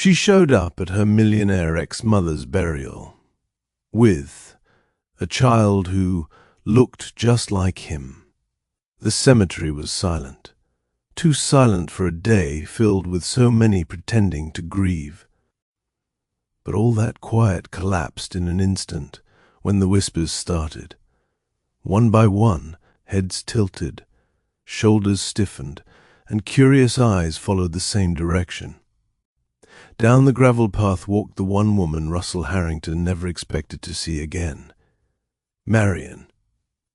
She showed up at her millionaire ex-mother's burial with a child who looked just like him. The cemetery was silent, too silent for a day filled with so many pretending to grieve. But all that quiet collapsed in an instant when the whispers started. One by one, heads tilted, shoulders stiffened, and curious eyes followed the same direction. Down the gravel path walked the one woman Russell Harrington never expected to see again. Marion.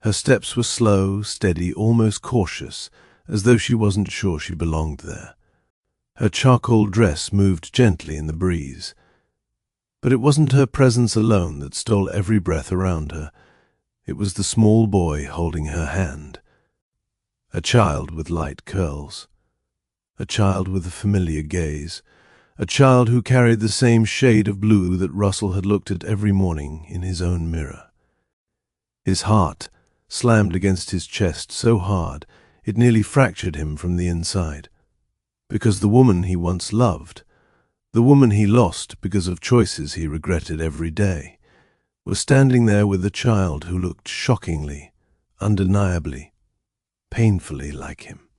Her steps were slow, steady, almost cautious, as though she wasn't sure she belonged there. Her charcoal dress moved gently in the breeze. But it wasn't her presence alone that stole every breath around her. It was the small boy holding her hand. A child with light curls. A child with a familiar gaze. A child who carried the same shade of blue that Russell had looked at every morning in his own mirror. His heart slammed against his chest so hard it nearly fractured him from the inside. Because the woman he once loved, the woman he lost because of choices he regretted every day, was standing there with a child who looked shockingly, undeniably, painfully like him.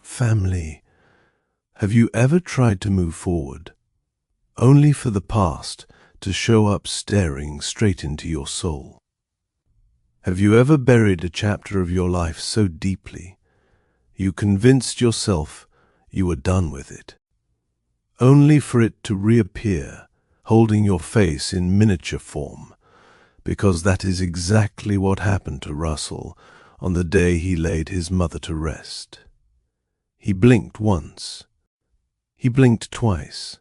Family. Have you ever tried to move forward, only for the past to show up staring straight into your soul? Have you ever buried a chapter of your life so deeply you convinced yourself you were done with it, only for it to reappear, holding your face in miniature form, because that is exactly what happened to Russell on the day he laid his mother to rest? He blinked once. He blinked twice,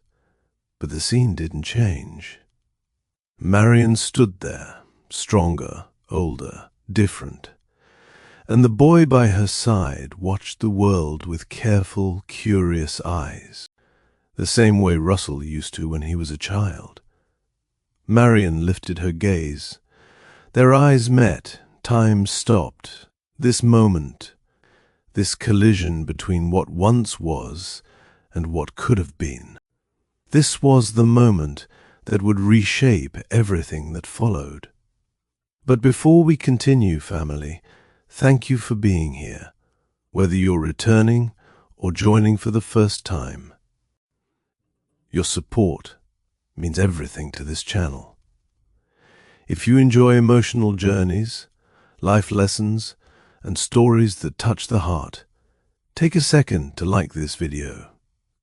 but the scene didn't change. Marion stood there, stronger, older, different, and the boy by her side watched the world with careful, curious eyes, the same way Russell used to when he was a child. Marion lifted her gaze. Their eyes met, time stopped. This moment, this collision between what once was and what could have been. This was the moment that would reshape everything that followed. But before we continue, family, thank you for being here, whether you're returning or joining for the first time. Your support means everything to this channel. If you enjoy emotional journeys, life lessons, and stories that touch the heart, take a second to like this video,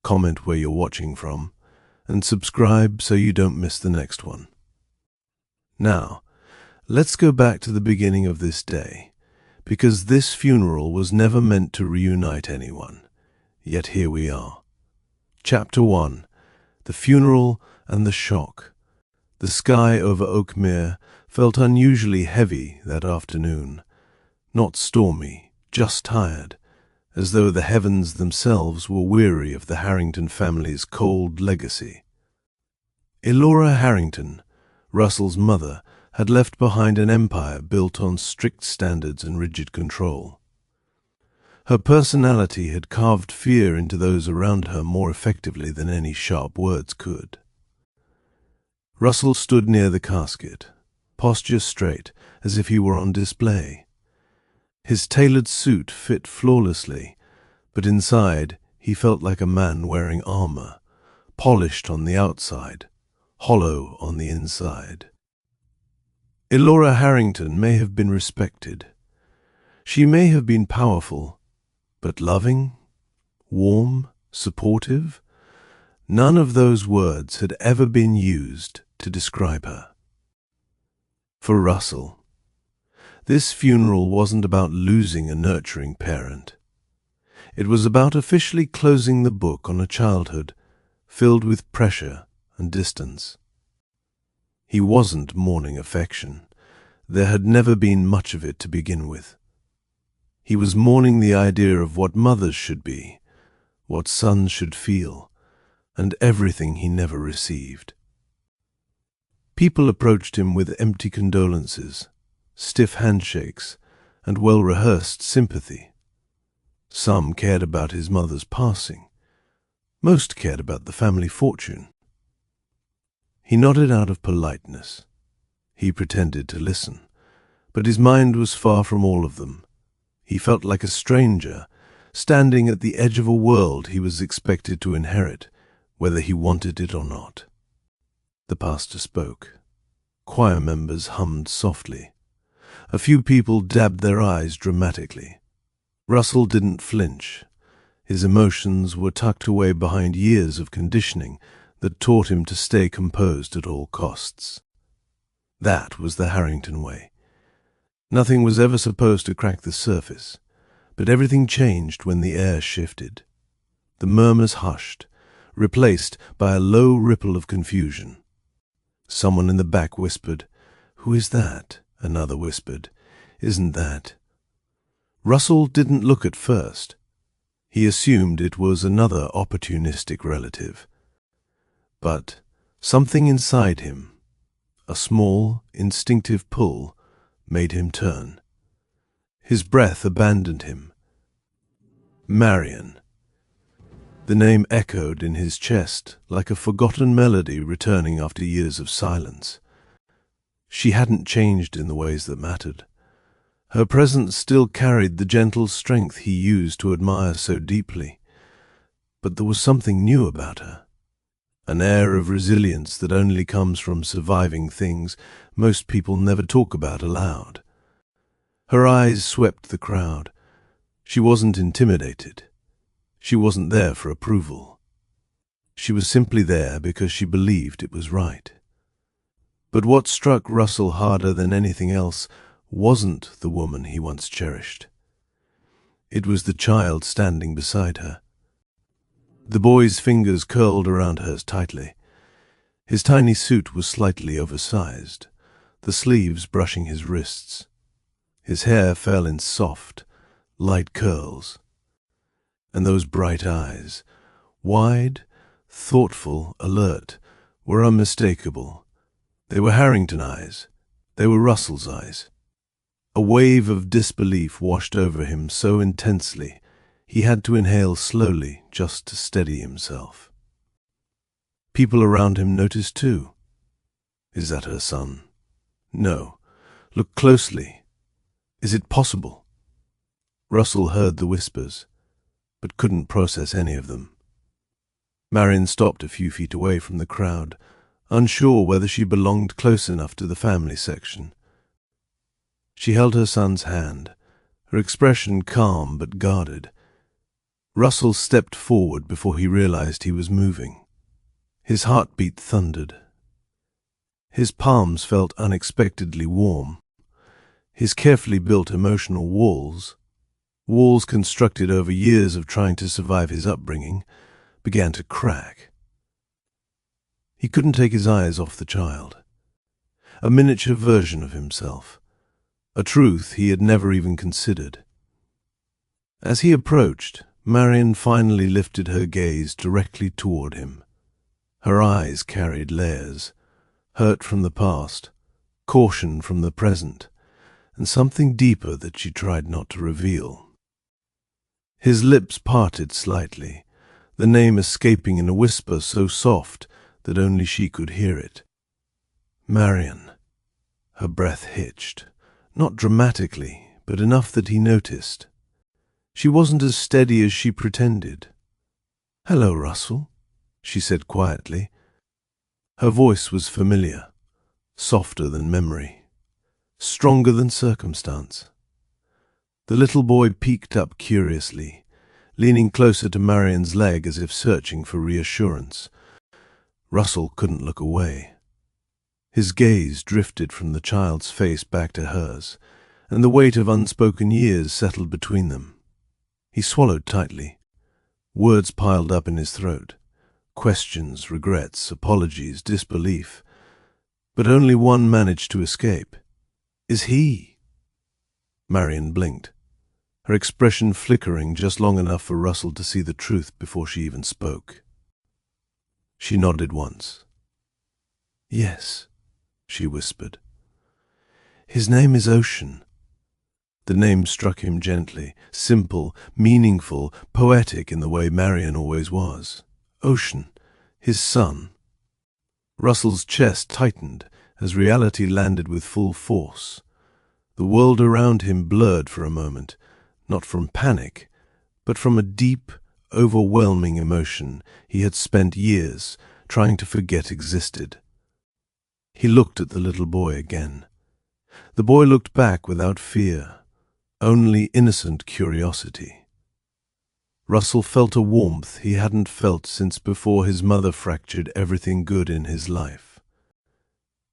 comment where you're watching from, and subscribe so you don't miss the next one. Now, let's go back to the beginning of this day, because this funeral was never meant to reunite anyone, yet here we are. Chapter 1. The Funeral and the Shock. The sky over Oakmere felt unusually heavy that afternoon. Not stormy, just tired, as though the heavens themselves were weary of the Harrington family's cold legacy. Elora Harrington, Russell's mother, had left behind an empire built on strict standards and rigid control. Her personality had carved fear into those around her more effectively than any sharp words could. Russell stood near the casket, posture straight, as if he were on display. His tailored suit fit flawlessly, but inside he felt like a man wearing armor, polished on the outside, hollow on the inside. Elora Harrington may have been respected. She may have been powerful, but loving, warm, supportive? None of those words had ever been used to describe her. For Russell, this funeral wasn't about losing a nurturing parent. It was about officially closing the book on a childhood filled with pressure and distance. He wasn't mourning affection. There had never been much of it to begin with. He was mourning the idea of what mothers should be, what sons should feel, and everything he never received. People approached him with empty condolences, stiff handshakes, and well-rehearsed sympathy. Some cared about his mother's passing. Most cared about the family fortune. He nodded out of politeness. He pretended to listen, but his mind was far from all of them. He felt like a stranger, standing at the edge of a world he was expected to inherit, whether he wanted it or not. The pastor spoke. Choir members hummed softly. A few people dabbed their eyes dramatically. Russell didn't flinch. His emotions were tucked away behind years of conditioning that taught him to stay composed at all costs. That was the Harrington way. Nothing was ever supposed to crack the surface, but everything changed when the air shifted. The murmurs hushed, replaced by a low ripple of confusion. Someone in the back whispered, "Who is that?" Another whispered, "Isn't that?" Russell didn't look at first. He assumed it was another opportunistic relative. But something inside him, a small, instinctive pull, made him turn. His breath abandoned him. Marion. The name echoed in his chest like a forgotten melody returning after years of silence. She hadn't changed in the ways that mattered. Her presence still carried the gentle strength he used to admire so deeply. But there was something new about her, an air of resilience that only comes from surviving things most people never talk about aloud. Her eyes swept the crowd. She wasn't intimidated. She wasn't there for approval. She was simply there because she believed it was right. But what struck Russell harder than anything else wasn't the woman he once cherished. It was the child standing beside her. The boy's fingers curled around hers tightly. His tiny suit was slightly oversized, the sleeves brushing his wrists. His hair fell in soft, light curls. And those bright eyes, wide, thoughtful, alert, were unmistakable. They were Harrington eyes. They were Russell's eyes. A wave of disbelief washed over him so intensely he had to inhale slowly just to steady himself. People around him noticed too. Is that her son? No. Look closely. Is it possible? Russell heard the whispers, but couldn't process any of them. Marion stopped a few feet away from the crowd, unsure whether she belonged close enough to the family section. She held her son's hand, her expression calm but guarded. Russell stepped forward before he realized he was moving. His heartbeat thundered. His palms felt unexpectedly warm. His carefully built emotional walls constructed over years of trying to survive his upbringing, began to crack. He couldn't take his eyes off the child. A miniature version of himself, a truth he had never even considered. As he approached, Marion finally lifted her gaze directly toward him. Her eyes carried layers, hurt from the past, caution from the present, and something deeper that she tried not to reveal. His lips parted slightly, the name escaping in a whisper so soft that only she could hear it. Marion. Her breath hitched, not dramatically, but enough that he noticed. She wasn't as steady as she pretended. "Hello, Russell," she said quietly. Her voice was familiar, softer than memory, stronger than circumstance. The little boy peeked up curiously, leaning closer to Marion's leg as if searching for reassurance. Russell couldn't look away. His gaze drifted from the child's face back to hers, and the weight of unspoken years settled between them. He swallowed tightly. Words piled up in his throat. Questions, regrets, apologies, disbelief. But only one managed to escape. "Is he?" Marion blinked, her expression flickering just long enough for Russell to see the truth before she even spoke. She nodded once. "Yes," she whispered. "His name is Ocean." The name struck him gently, simple, meaningful, poetic in the way Marion always was. ocean, his son. Russell's chest tightened as reality landed with full force. The world around him blurred for a moment, not from panic, but from a deep, overwhelming emotion he had spent years trying to forget existed. He looked at the little boy again. The boy looked back without fear, only innocent curiosity. Russell felt a warmth he hadn't felt since before his mother fractured everything good in his life.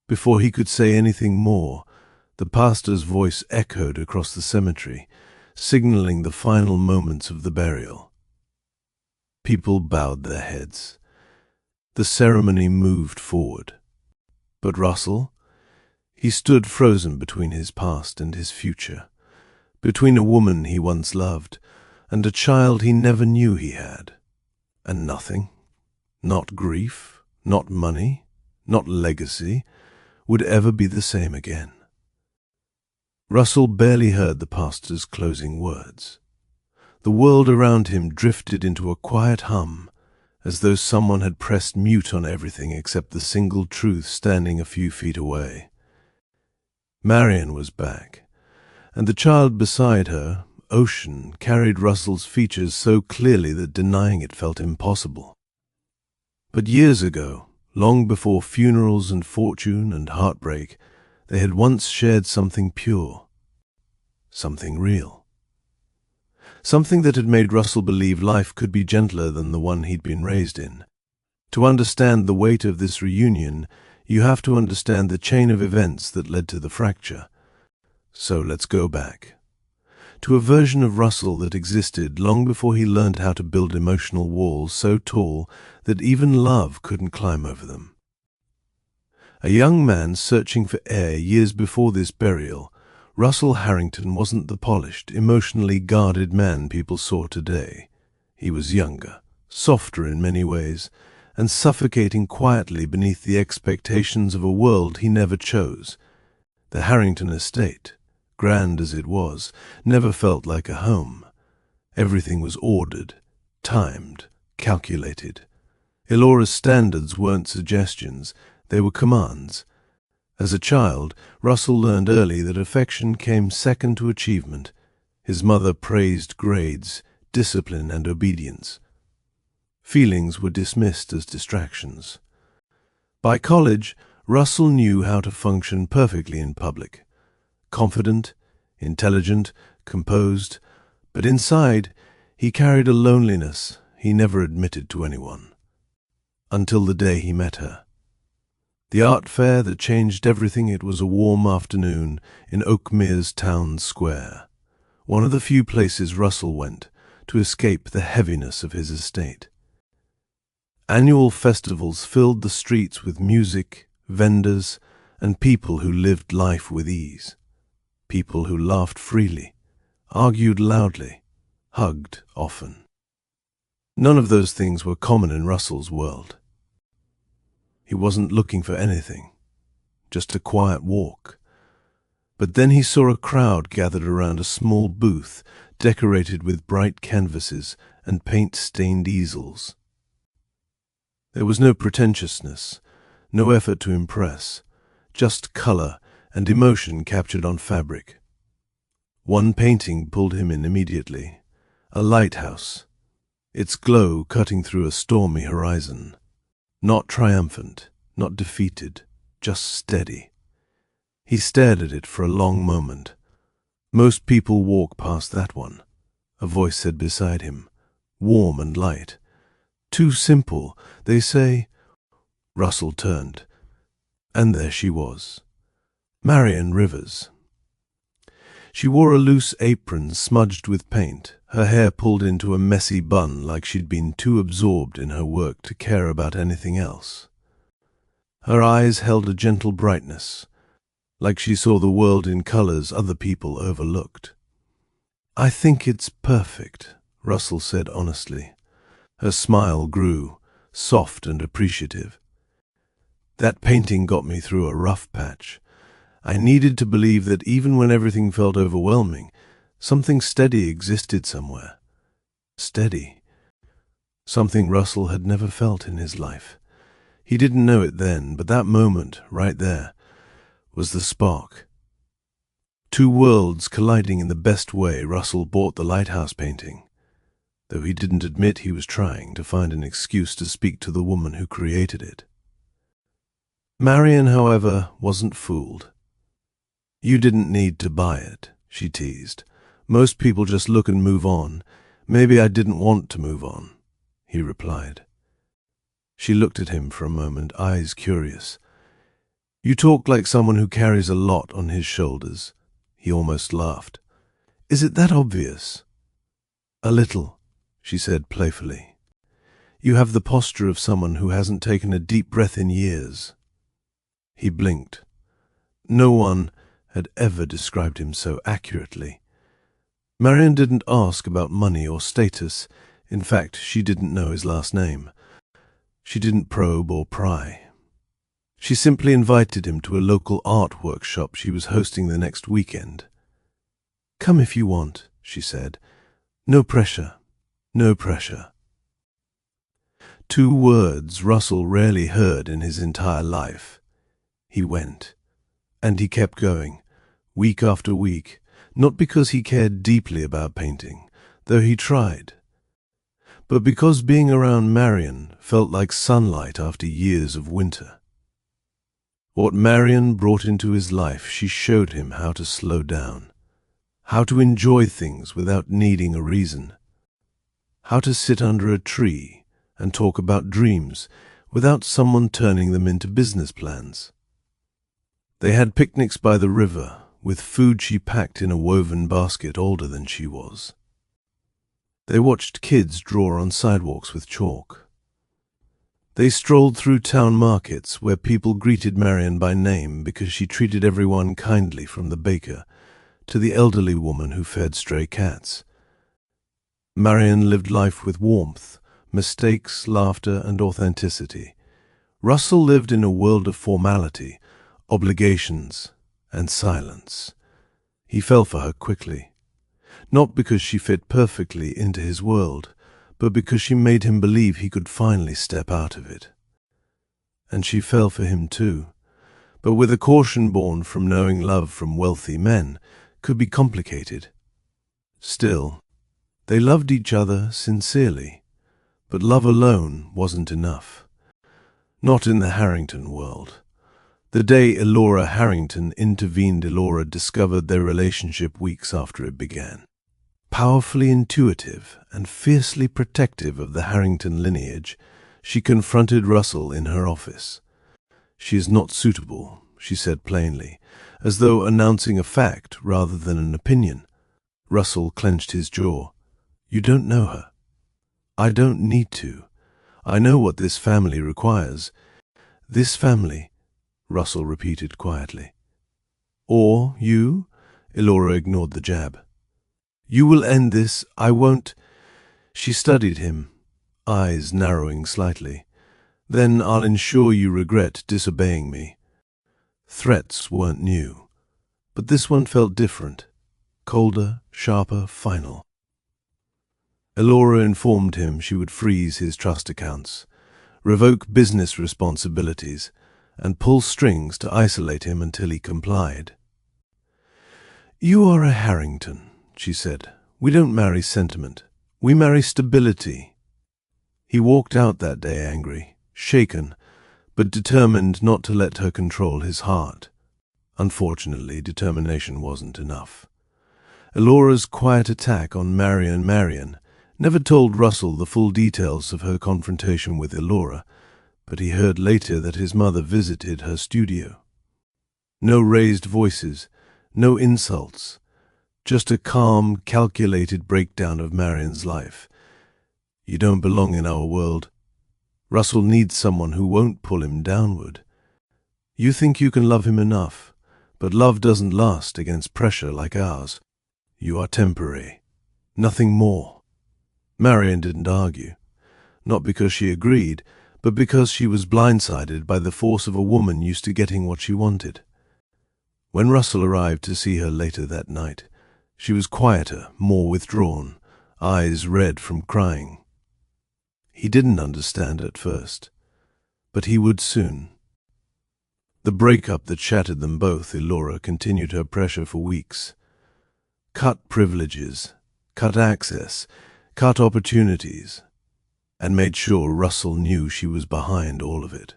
Before he could say anything more, the pastor's voice echoed across the cemetery, signaling the final moments of the burial. People bowed their heads. The ceremony moved forward. But Russell? He stood frozen between his past and his future, between a woman he once loved and a child he never knew he had. And nothing, not grief, not money, not legacy, would ever be the same again. Russell barely heard the pastor's closing words. The world around him drifted into a quiet hum, as though someone had pressed mute on everything except the single truth standing a few feet away. Marion was back, and the child beside her, Ocean, carried Russell's features so clearly that denying it felt impossible. But years ago, long before funerals and fortune and heartbreak, they had once shared something pure, something real. Something that had made Russell believe life could be gentler than the one he'd been raised in. To understand the weight of this reunion, you have to understand the chain of events that led to the fracture. So let's go back to a version of Russell that existed long before he learned how to build emotional walls so tall that even love couldn't climb over them. A young man searching for air years before this burial, Russell Harrington wasn't the polished, emotionally guarded man people saw today. He was younger, softer in many ways, and suffocating quietly beneath the expectations of a world he never chose. The Harrington estate, grand as it was, never felt like a home. Everything was ordered, timed, calculated. Elora's standards weren't suggestions, they were commands. As a child, Russell learned early that affection came second to achievement. His mother praised grades, discipline, and obedience. Feelings were dismissed as distractions. By college, Russell knew how to function perfectly in public. Confident, intelligent, composed, but inside he carried a loneliness he never admitted to anyone. Until the day he met her. The art fair that changed everything. It was a warm afternoon in Oakmere's town square, one of the few places Russell went to escape the heaviness of his estate. Annual festivals filled the streets with music, vendors, and people who lived life with ease. People who laughed freely, argued loudly, hugged often. None of those things were common in Russell's world. He wasn't looking for anything, just a quiet walk. But then he saw a crowd gathered around a small booth decorated with bright canvases and paint-stained easels. There was no pretentiousness, no effort to impress, just color and emotion captured on fabric. One painting pulled him in immediately, a lighthouse, its glow cutting through a stormy horizon. Not triumphant, not defeated, just steady. He stared at it for a long moment. Most people walk past that one, a voice said beside him, warm and light. Too simple, they say. Russell turned, and there she was, Marion Rivers. She wore a loose apron smudged with paint, her hair pulled into a messy bun like she'd been too absorbed in her work to care about anything else. Her eyes held a gentle brightness, like she saw the world in colors other people overlooked. "I think it's perfect," Russell said honestly. Her smile grew, soft and appreciative. "That painting got me through a rough patch. I needed to believe that even when everything felt overwhelming, something steady existed somewhere. Steady. something Russell had never felt in his life. He didn't know it then, but that moment, right there, was the spark. Two worlds colliding in the best way, Russell bought the lighthouse painting, though he didn't admit he was trying to find an excuse to speak to the woman who created it. Marion, however, wasn't fooled. "You didn't need to buy it," she teased. "Most people just look and move on. Maybe I didn't want to move on," he replied. She looked at him for a moment, eyes curious. "You talk like someone who carries a lot on his shoulders." He almost laughed. "Is it that obvious?" "A little," she said playfully. "You have the posture of someone who hasn't taken a deep breath in years." He blinked. No one had ever described him so accurately. Marion didn't ask about money or status. In fact, she didn't know his last name. She didn't probe or pry. She simply invited him to a local art workshop she was hosting the next weekend. "Come if you want," she said. "No pressure, no pressure." Two words Russell rarely heard in his entire life. He went. And he kept going, week after week, not because he cared deeply about painting, though he tried, but because being around Marion felt like sunlight after years of winter. What Marion brought into his life, she showed him how to slow down, how to enjoy things without needing a reason, how to sit under a tree and talk about dreams without someone turning them into business plans. They had picnics by the river, with food she packed in a woven basket older than she was. They watched kids draw on sidewalks with chalk. They strolled through town markets where people greeted Marion by name because she treated everyone kindly, from the baker to the elderly woman who fed stray cats. Marion lived life with warmth, mistakes, laughter, and authenticity. Russell lived in a world of formality, obligations, and silence. He fell for her quickly, not because she fit perfectly into his world, but because she made him believe he could finally step out of it. And she fell for him too, but with a caution born from knowing love from wealthy men could be complicated. Still, they loved each other sincerely, but love alone wasn't enough. Not in the Harrington world. The day Elora Harrington intervened, Elora discovered their relationship weeks after it began. Powerfully intuitive and fiercely protective of the Harrington lineage, she confronted Russell in her office. "She is not suitable," she said plainly, as though announcing a fact rather than an opinion. Russell clenched his jaw. "You don't know her." "I don't need to. I know what this family requires." "This family," Russell repeated quietly. "Or you?" Elora ignored the jab. "You will end this. I won't." She studied him, eyes narrowing slightly. "Then I'll ensure you regret disobeying me." Threats weren't new, but this one felt different, colder, sharper, final. Elora informed him she would freeze his trust accounts, revoke business responsibilities, and pull strings to isolate him until he complied. "You are a Harrington," she said. "We don't marry sentiment. We marry stability." He walked out that day angry, shaken, but determined not to let her control his heart. Unfortunately, determination wasn't enough. Elora's quiet attack on Marion never told Russell the full details of her confrontation with Elora, but he heard later that his mother visited her studio. No raised voices, no insults, just a calm, calculated breakdown of Marion's life. "You don't belong in our world. Russell needs someone who won't pull him downward. You think you can love him enough, but love doesn't last against pressure like ours. You are temporary, nothing more." Marion didn't argue, not because she agreed, but because she was blindsided by the force of a woman used to getting what she wanted. When Russell arrived to see her later that night, she was quieter, more withdrawn, eyes red from crying. He didn't understand at first, but he would soon. The breakup that shattered them both, Elora continued her pressure for weeks. Cut privileges, cut access, cut opportunities, and made sure Russell knew she was behind all of it.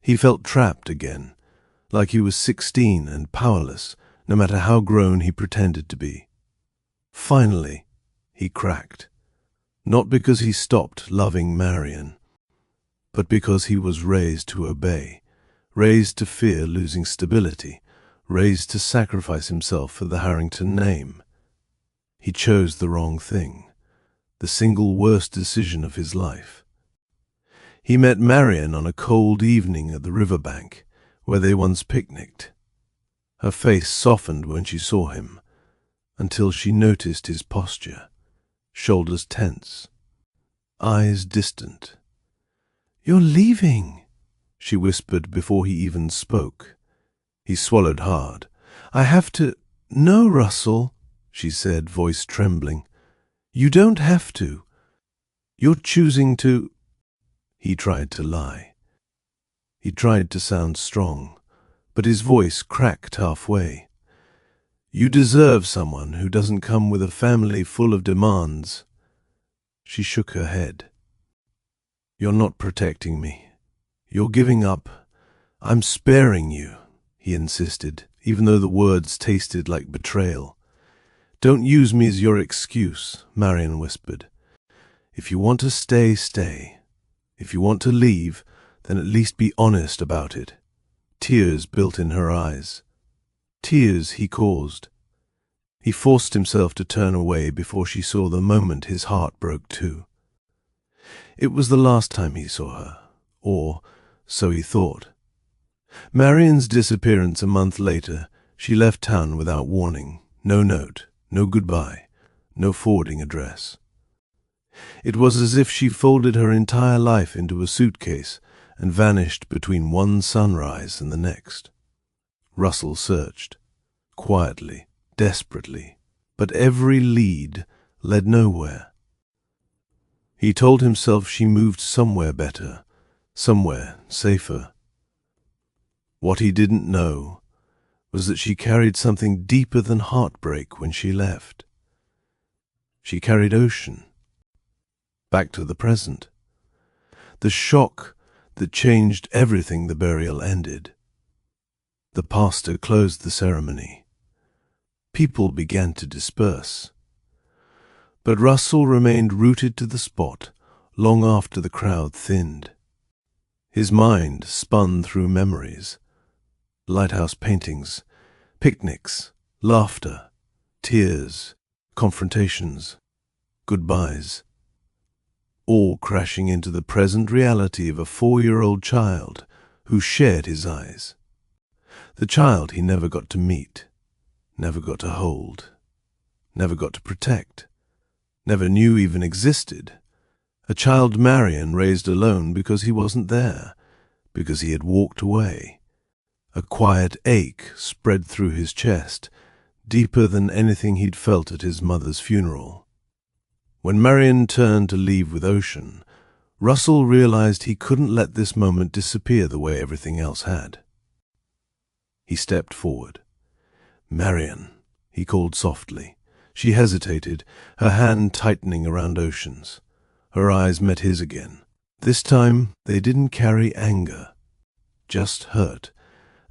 He felt trapped again, like he was 16 and powerless, no matter how grown he pretended to be. Finally, he cracked. Not because he stopped loving Marion, but because he was raised to obey, raised to fear losing stability, raised to sacrifice himself for the Harrington name. He chose the wrong thing, the single worst decision of his life. He met Marion on a cold evening at the riverbank, where they once picnicked. Her face softened when she saw him, until she noticed his posture, shoulders tense, eyes distant. "You're leaving," she whispered before he even spoke. He swallowed hard. "I have to—" "No, Russell," she said, voice trembling. "You don't have to. You're choosing to—" He tried to lie. He tried to sound strong, but his voice cracked halfway. "You deserve someone who doesn't come with a family full of demands." She shook her head. "You're not protecting me. You're giving up. I'm sparing you," he insisted, even though the words tasted like betrayal. "Don't use me as your excuse," Marion whispered. "If you want to stay, stay. If you want to leave, then at least be honest about it." Tears built in her eyes. Tears he caused. He forced himself to turn away before she saw the moment his heart broke too. It was the last time he saw her, or so he thought. Marion's disappearance a month later, she left town without warning. No note, no goodbye, no forwarding address. It was as if she folded her entire life into a suitcase and vanished between one sunrise and the next. Russell searched, quietly, desperately, but every lead led nowhere. He told himself she moved somewhere better, somewhere safer. What he didn't know was that she carried something deeper than heartbreak when she left. She carried ocean, back to the present. The shock that changed everything the burial ended. The pastor closed the ceremony. People began to disperse. But Russell remained rooted to the spot long after the crowd thinned. His mind spun through memories, lighthouse paintings, picnics, laughter, tears, confrontations, goodbyes, all crashing into the present reality of a 4-year-old child who shared his eyes. The child he never got to meet, never got to hold, never got to protect, never knew even existed. A child Marion raised alone because he wasn't there, because he had walked away. A quiet ache spread through his chest, deeper than anything he'd felt at his mother's funeral. When Marion turned to leave with Ocean, Russell realized he couldn't let this moment disappear the way everything else had. He stepped forward. "Marion," he called softly. She hesitated, her hand tightening around Ocean's. Her eyes met his again. This time they didn't carry anger, just hurt,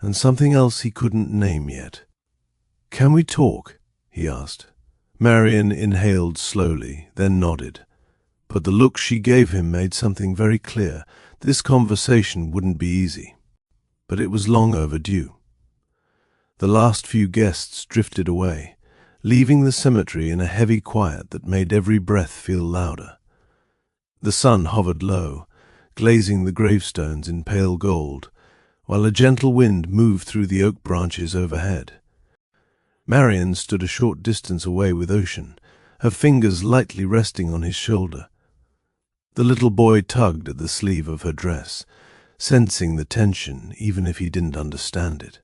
and something else he couldn't name yet. "Can we talk?" he asked. Marion inhaled slowly, then nodded. But the look she gave him made something very clear. This conversation wouldn't be easy. But it was long overdue. The last few guests drifted away, leaving the cemetery in a heavy quiet that made every breath feel louder. The sun hovered low, glazing the gravestones in pale gold, while a gentle wind moved through the oak branches overhead. Marion stood a short distance away with Ocean, her fingers lightly resting on his shoulder. The little boy tugged at the sleeve of her dress, sensing the tension even if he didn't understand it.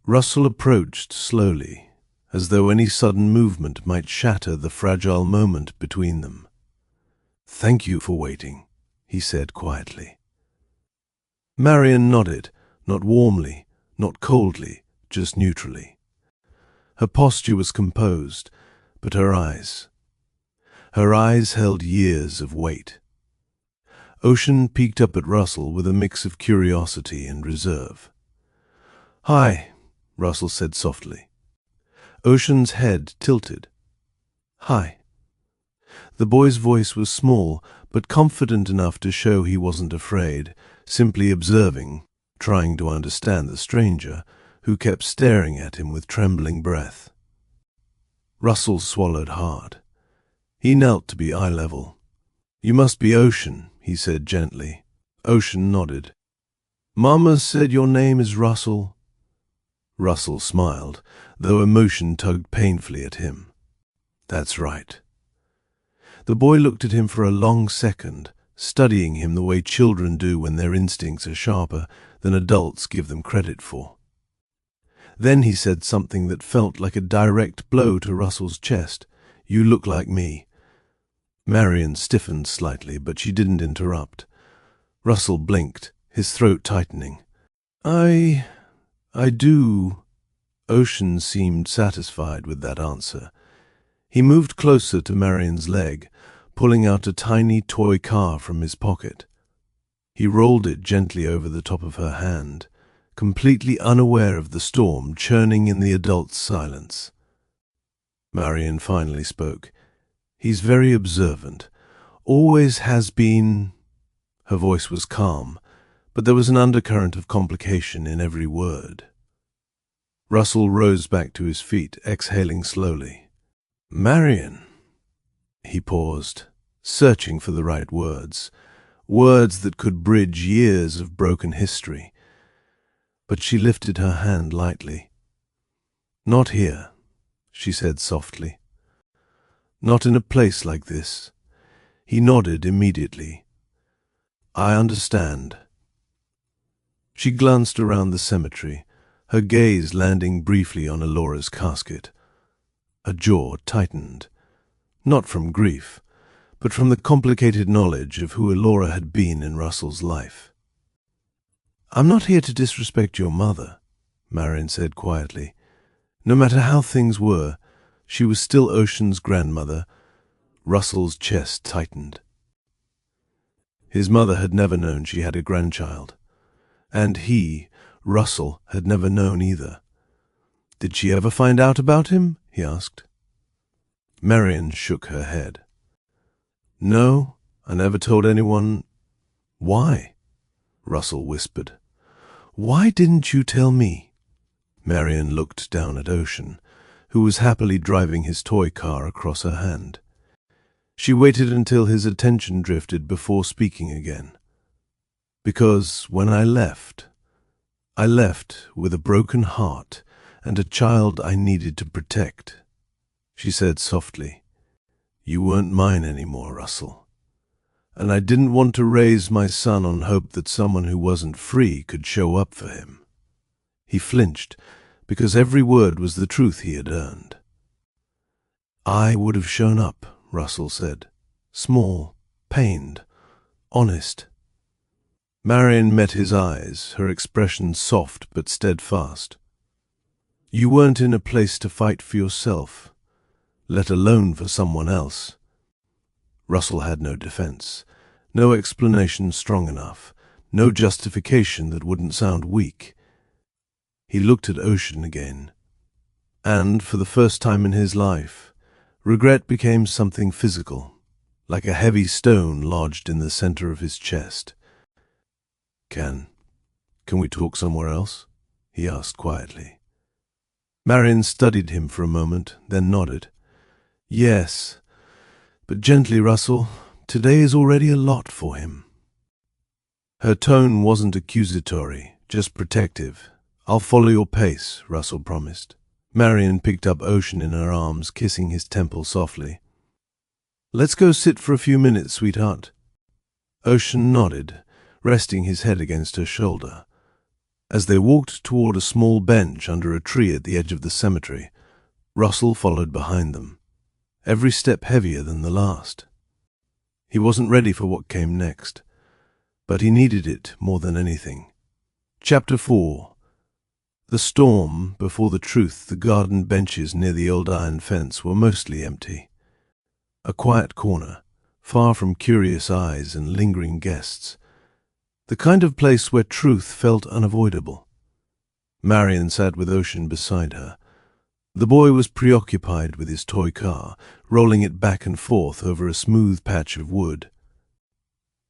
Russell approached slowly, as though any sudden movement might shatter the fragile moment between them. "Thank you for waiting," he said quietly. Marion nodded, not warmly, not coldly, just neutrally. Her posture was composed, but her eyes held years of weight. Ocean peeked up at Russell with a mix of curiosity and reserve. "Hi," Russell said softly. Ocean's head tilted. "Hi." The boy's voice was small, but confident enough to show he wasn't afraid, simply observing, trying to understand the stranger, who kept staring at him with trembling breath. Russell swallowed hard. He knelt to be eye level. "You must be Ocean," he said gently. Ocean nodded. "Mama said your name is Russell." Russell smiled, though emotion tugged painfully at him. "That's right." The boy looked at him for a long second, studying him the way children do when their instincts are sharper than adults give them credit for. Then he said something that felt like a direct blow to Russell's chest. "You look like me." Marion stiffened slightly, but she didn't interrupt. Russell blinked, his throat tightening. I do." Ocean seemed satisfied with that answer. He moved closer to Marion's leg, pulling out a tiny toy car from his pocket. He rolled it gently over the top of her hand, completely unaware of the storm churning in the adult's silence. Marion finally spoke. "He's very observant. Always has been." Her voice was calm, but there was an undercurrent of complication in every word. Russell rose back to his feet, exhaling slowly. "Marion." He paused, searching for the right words that could bridge years of broken history. But she lifted her hand lightly. "Not here," she said softly. "Not in a place like this." He nodded immediately. "I understand." She glanced around the cemetery, her gaze landing briefly on Alora's casket. Her jaw tightened, not from grief, but from the complicated knowledge of who Alora had been in Russell's life. "I'm not here to disrespect your mother," Marion said quietly. No matter how things were, she was still Ocean's grandmother. Russell's chest tightened. His mother had never known she had a grandchild. And he, Russell, had never known either. "Did she ever find out about him?" he asked. Marion shook her head. "No, I never told anyone." "Why?" Russell whispered. "Why didn't you tell me?" Marion looked down at Ocean, who was happily driving his toy car across her hand. She waited until his attention drifted before speaking again. "Because when I left with a broken heart and a child I needed to protect," she said softly. "You weren't mine anymore, Russell. And I didn't want to raise my son on hope that someone who wasn't free could show up for him." He flinched, because every word was the truth he had earned. "I would have shown up," Russell said. "Small, pained, honest." Marion met his eyes, her expression soft but steadfast. "You weren't in a place to fight for yourself, let alone for someone else." Russell had no defense, no explanation strong enough, no justification that wouldn't sound weak. He looked at Ocean again, and, for the first time in his life, regret became something physical, like a heavy stone lodged in the center of his chest. Can we talk somewhere else?" he asked quietly. Marion studied him for a moment, then nodded. "Yes, but gently, Russell. Today is already a lot for him." Her tone wasn't accusatory, just protective. "I'll follow your pace," Russell promised. Marion picked up Ocean in her arms, kissing his temple softly. "Let's go sit for a few minutes, sweetheart." Ocean nodded, resting his head against her shoulder. As they walked toward a small bench under a tree at the edge of the cemetery, Russell followed behind them, every step heavier than the last. He wasn't ready for what came next, but he needed it more than anything. Chapter 4. The storm before the truth. The garden benches near the old iron fence were mostly empty. A quiet corner, far from curious eyes and lingering guests. The kind of place where truth felt unavoidable. Marion sat with Ocean beside her. The boy was preoccupied with his toy car, rolling it back and forth over a smooth patch of wood.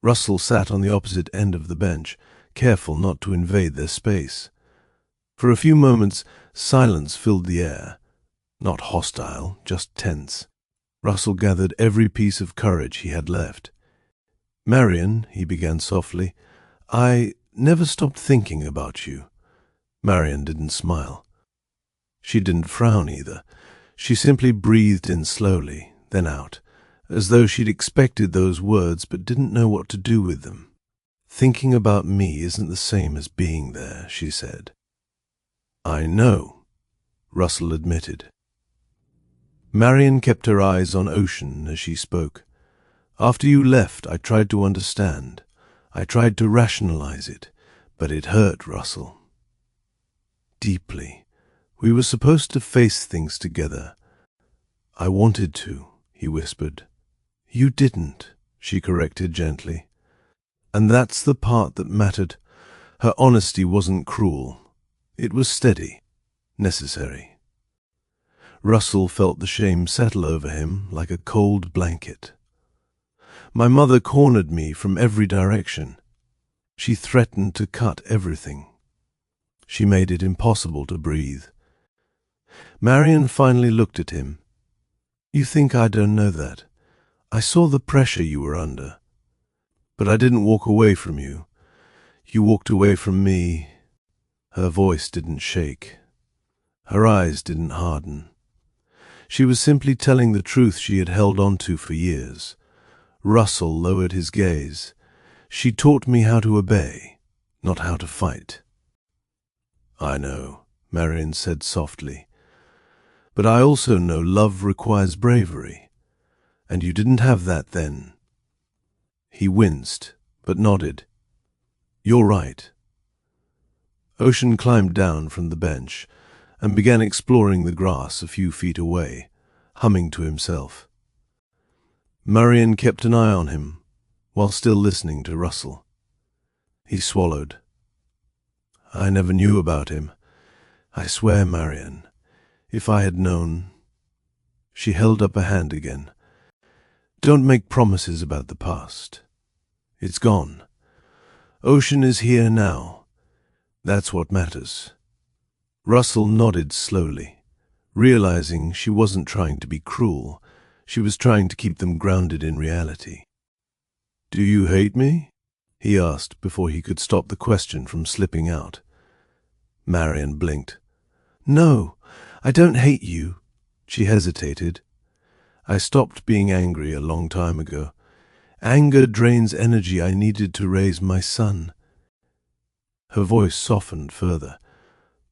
Russell sat on the opposite end of the bench, careful not to invade their space. For a few moments, silence filled the air. Not hostile, just tense. Russell gathered every piece of courage he had left. "Marion," he began softly, "I never stopped thinking about you." Marion didn't smile. She didn't frown either. She simply breathed in slowly, then out, as though she'd expected those words but didn't know what to do with them. "Thinking about me isn't the same as being there," she said. "I know," Russell admitted. Marion kept her eyes on Ocean as she spoke. "After you left, I tried to understand. I tried to rationalize it, but it hurt, Russell. Deeply. We were supposed to face things together. I wanted to," he whispered. "You didn't," she corrected gently. "And that's the part that mattered. Her honesty wasn't cruel. It was steady, necessary." Russell felt the shame settle over him like a cold blanket. "My mother cornered me from every direction. She threatened to cut everything. She made it impossible to breathe." Marion finally looked at him. "You think I don't know that? I saw the pressure you were under. But I didn't walk away from you. You walked away from me." Her voice didn't shake. Her eyes didn't harden. She was simply telling the truth she had held on to for years. Russell lowered his gaze. "She taught me how to obey, not how to fight." "I know," Marion said softly. "But I also know love requires bravery, and you didn't have that then." He winced, but nodded. "You're right." Ocean climbed down from the bench and began exploring the grass a few feet away, humming to himself. Marion kept an eye on him, while still listening to Russell. He swallowed. "I never knew about him. I swear, Marion, if I had known—" She held up a hand again. "Don't make promises about the past. It's gone. Ocean is here now. That's what matters." Russell nodded slowly, realizing she wasn't trying to be cruel. She was trying to keep them grounded in reality. "Do you hate me?" he asked before he could stop the question from slipping out. Marion blinked. "No, I don't hate you." She hesitated. "I stopped being angry a long time ago. Anger drains energy I needed to raise my son." Her voice softened further.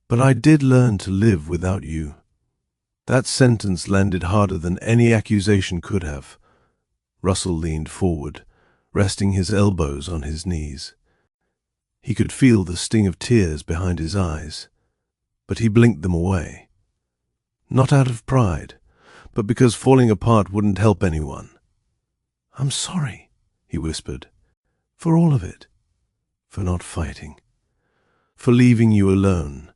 "But I did learn to live without you." That sentence landed harder than any accusation could have. Russell leaned forward, resting his elbows on his knees. He could feel the sting of tears behind his eyes, but he blinked them away. Not out of pride, but because falling apart wouldn't help anyone. "I'm sorry," he whispered, "for all of it. For not fighting. For leaving you alone.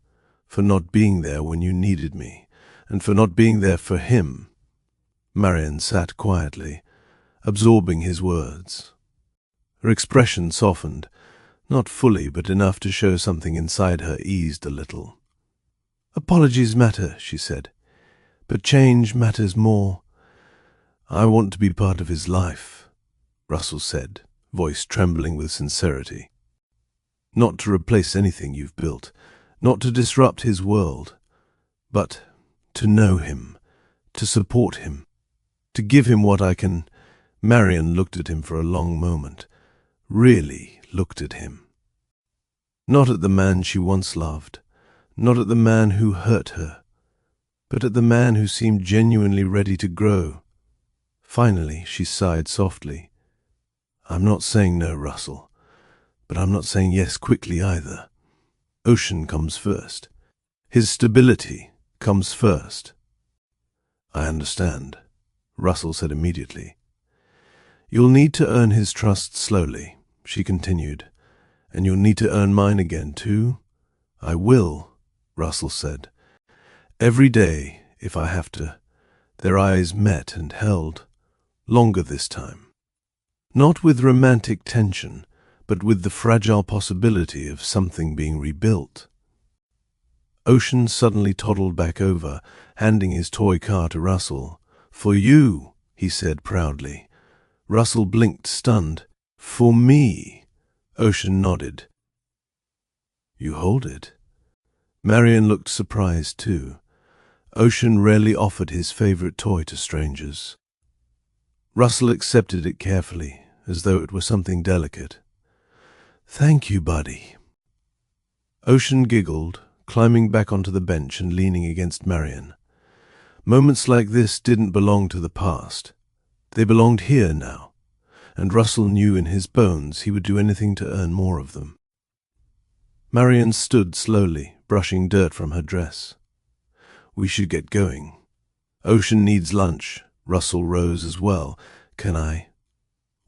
For not being there when you needed me. And for not being there for him." Marion sat quietly, absorbing his words. Her expression softened, not fully but enough to show something inside her eased a little. "Apologies matter," she said, "but change matters more." "I want to be part of his life," Russell said, voice trembling with sincerity. "Not to replace anything you've built, not to disrupt his world, but to know him, to support him, to give him what I can." Marion looked at him for a long moment, really looked at him. Not at the man she once loved, not at the man who hurt her, but at the man who seemed genuinely ready to grow. Finally, she sighed softly. I'm not saying no, Russell, but I'm not saying yes quickly either. Ocean comes first. His stability comes first. I understand, Russell said immediately. You'll need to earn his trust slowly, she continued, and you'll need to earn mine again too. I will, Russell said. Every day, if I have to. Their eyes met and held, longer this time. Not with romantic tension, but with the fragile possibility of something being rebuilt. Ocean suddenly toddled back over, handing his toy car to Russell. For you, he said proudly. Russell blinked, stunned. For me, Ocean nodded. You hold it? Marion looked surprised too. Ocean rarely offered his favorite toy to strangers. Russell accepted it carefully, as though it were something delicate. Thank you, buddy. Ocean giggled, climbing back onto the bench and leaning against Marion. Moments like this didn't belong to the past. They belonged here now, and Russell knew in his bones he would do anything to earn more of them. Marion stood slowly, brushing dirt from her dress. We should get going. Ocean needs lunch. Russell rose as well. Can I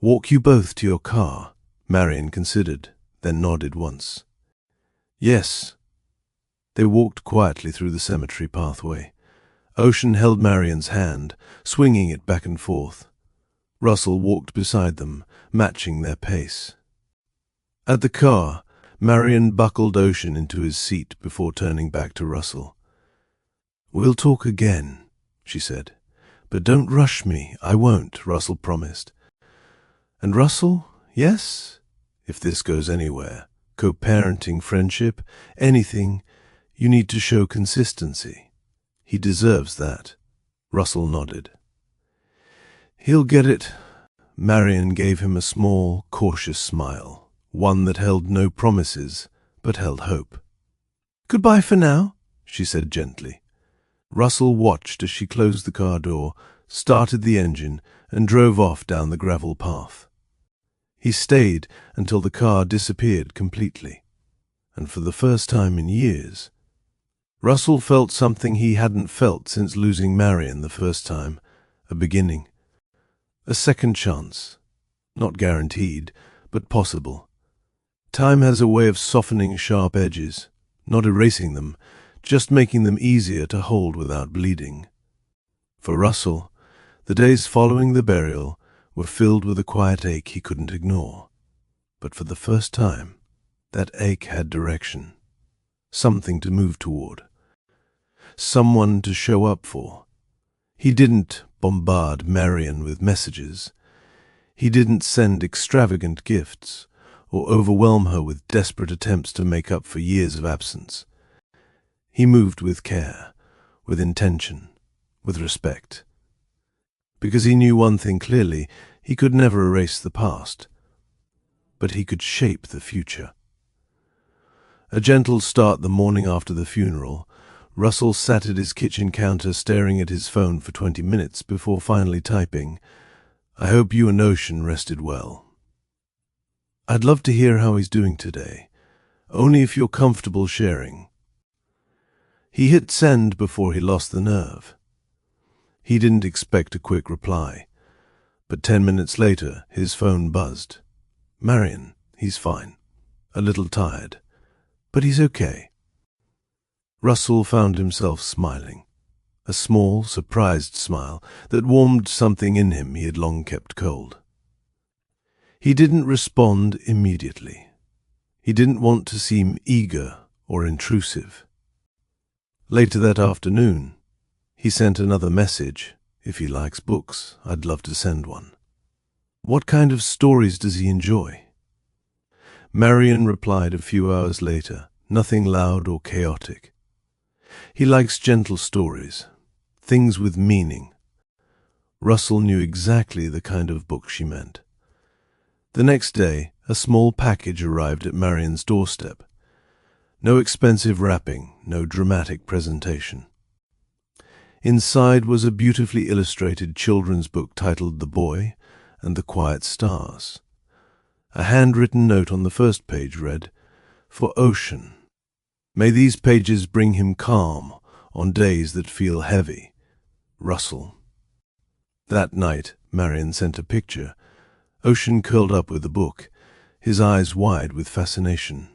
walk you both to your car? Marion considered, then nodded once. Yes. They walked quietly through the cemetery pathway. Ocean held Marion's hand, swinging it back and forth. Russell walked beside them, matching their pace. At the car, Marion buckled Ocean into his seat before turning back to Russell. We'll talk again, she said. But don't rush me. I won't, Russell promised. And Russell, yes? If this goes anywhere, co-parenting, friendship, anything, you need to show consistency. He deserves that. Russell nodded. He'll get it. Marion gave him a small, cautious smile, one that held no promises, but held hope. Goodbye for now, she said gently. Russell watched as she closed the car door, started the engine, and drove off down the gravel path. He stayed until the car disappeared completely, and for the first time in years, Russell felt something he hadn't felt since losing Marion the first time, a beginning. A second chance. Not guaranteed, but possible. Time has a way of softening sharp edges, not erasing them, just making them easier to hold without bleeding. For Russell, the days following the burial were filled with a quiet ache he couldn't ignore. But for the first time, that ache had direction. Something to move toward. Someone to show up for. He didn't bombard Marion with messages. He didn't send extravagant gifts or overwhelm her with desperate attempts to make up for years of absence. He moved with care, with intention, with respect. Because he knew one thing clearly, he could never erase the past, but he could shape the future. A gentle start the morning after the funeral, Russell sat at his kitchen counter staring at his phone for 20 minutes before finally typing, I hope you and Ocean rested well. I'd love to hear how he's doing today, only if you're comfortable sharing. He hit send before he lost the nerve. He didn't expect a quick reply, but 10 minutes later his phone buzzed. Marion, he's fine. A little tired, but he's okay. Russell found himself smiling, a small, surprised smile that warmed something in him he had long kept cold. He didn't respond immediately. He didn't want to seem eager or intrusive. Later that afternoon, he sent another message. If he likes books, I'd love to send one. What kind of stories does he enjoy? Marion replied a few hours later, nothing loud or chaotic. He likes gentle stories, things with meaning. Russell knew exactly the kind of book she meant. The next day, a small package arrived at Marion's doorstep. No expensive wrapping, no dramatic presentation. Inside was a beautifully illustrated children's book titled The Boy and the Quiet Stars, A handwritten note on the first page read, "For Ocean. May these pages bring him calm on days that feel heavy. Russell." That night, Marion sent a picture. Ocean curled up with a book, his eyes wide with fascination.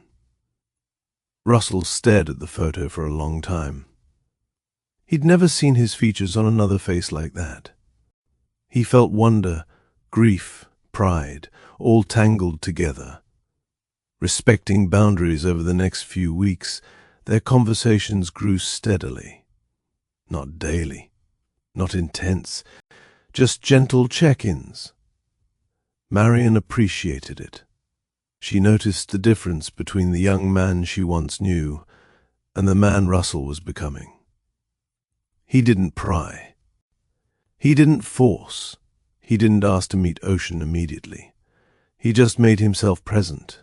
Russell stared at the photo for a long time. He'd never seen his features on another face like that. He felt wonder, grief, pride, all tangled together. Respecting boundaries over the next few weeks, their conversations grew steadily. Not daily, not intense, just gentle check-ins. Marion appreciated it. She noticed the difference between the young man she once knew and the man Russell was becoming. He didn't pry. He didn't force. He didn't ask to meet Ocean immediately. He just made himself present,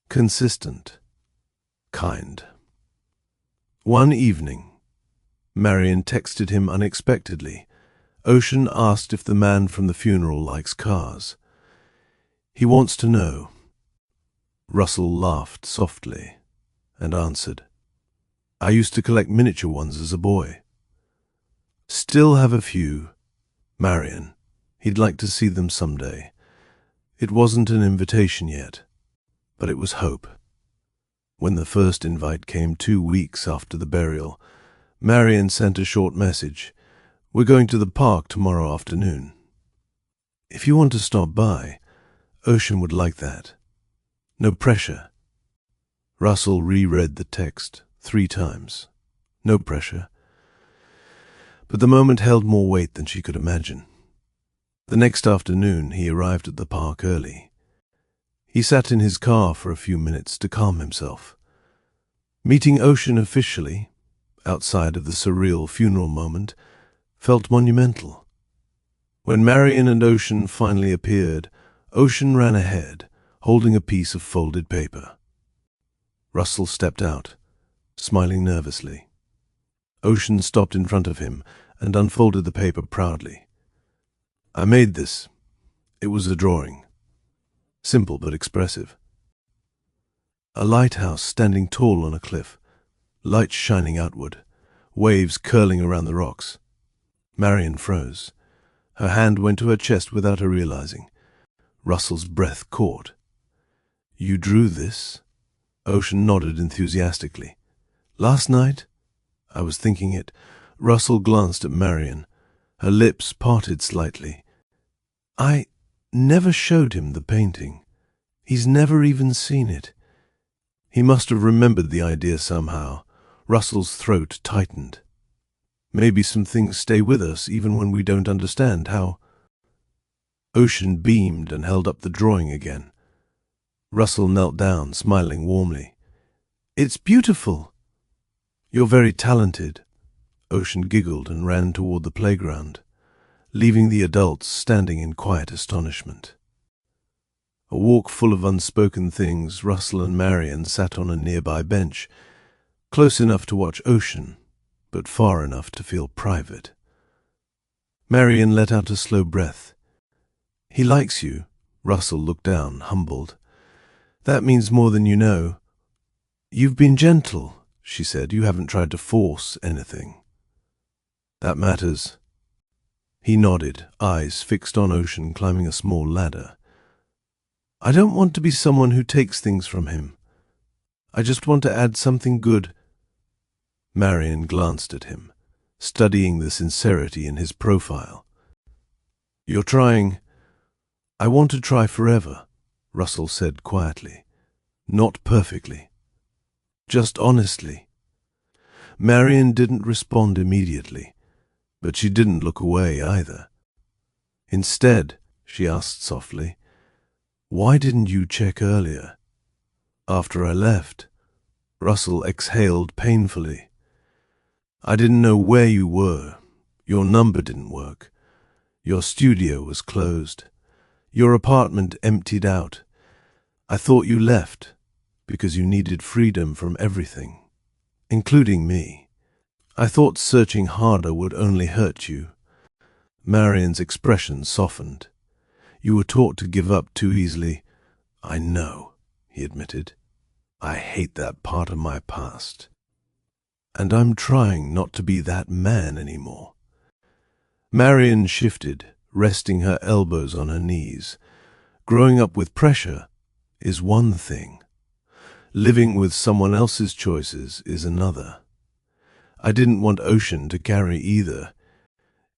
consistent, kind. One evening, Marion texted him unexpectedly. Ocean asked if the man from the funeral likes cars. "He wants to know." Russell laughed softly and answered, "I used to collect miniature ones as a boy. Still have a few. Marion, he'd like to see them someday." It wasn't an invitation yet, but it was hope. When the first invite came 2 weeks after the burial, Marion sent a short message. "We're going to the park tomorrow afternoon. If you want to stop by, Ocean would like that. No pressure." Russell reread the text 3 times. No pressure. But the moment held more weight than she could imagine. The next afternoon he arrived at the park early. He sat in his car for a few minutes to calm himself. Meeting Ocean officially, outside of the surreal funeral moment, felt monumental. When Marion and Ocean finally appeared, Ocean ran ahead, holding a piece of folded paper. Russell stepped out, smiling nervously. Ocean stopped in front of him and unfolded the paper proudly. "I made this. It was a drawing. Simple but expressive. A lighthouse standing tall on a cliff, light shining outward, waves curling around the rocks." Marion froze. Her hand went to her chest without her realizing. Russell's breath caught. "You drew this?" Ocean nodded enthusiastically. "Last night? I was thinking it." Russell glanced at Marion. Her lips parted slightly. "I never showed him the painting. He's never even seen it." He must have remembered the idea somehow. Russell's throat tightened. "Maybe some things stay with us even when we don't understand how." Ocean beamed and held up the drawing again. Russell knelt down, smiling warmly. "It's beautiful." "You're very talented." Ocean giggled and ran toward the playground, leaving the adults standing in quiet astonishment. A walk full of unspoken things, Russell and Marion sat on a nearby bench, close enough to watch Ocean, but far enough to feel private. Marion let out a slow breath. "He likes you." Russell looked down, humbled. "That means more than you know." "You've been gentle," she said. "You haven't tried to force anything." "That matters." He nodded, eyes fixed on Ocean climbing a small ladder. "I don't want to be someone who takes things from him. I just want to add something good." Marion glanced at him, studying the sincerity in his profile. "You're trying." "I want to try forever," Russell said quietly. "Not perfectly. Just honestly." Marion didn't respond immediately, but she didn't look away either. Instead, she asked softly, "Why didn't you check earlier?" "After I left." Russell exhaled painfully. "I didn't know where you were. Your number didn't work. Your studio was closed. Your apartment emptied out. I thought you left because you needed freedom from everything, including me. I thought searching harder would only hurt you." Marion's expression softened. "You were taught to give up too easily. I know, he admitted. I hate that part of my past. And I'm trying not to be that man anymore. Marion shifted, resting her elbows on her knees. Growing up with pressure is one thing. Living with someone else's choices is another. I didn't want Ocean to carry either.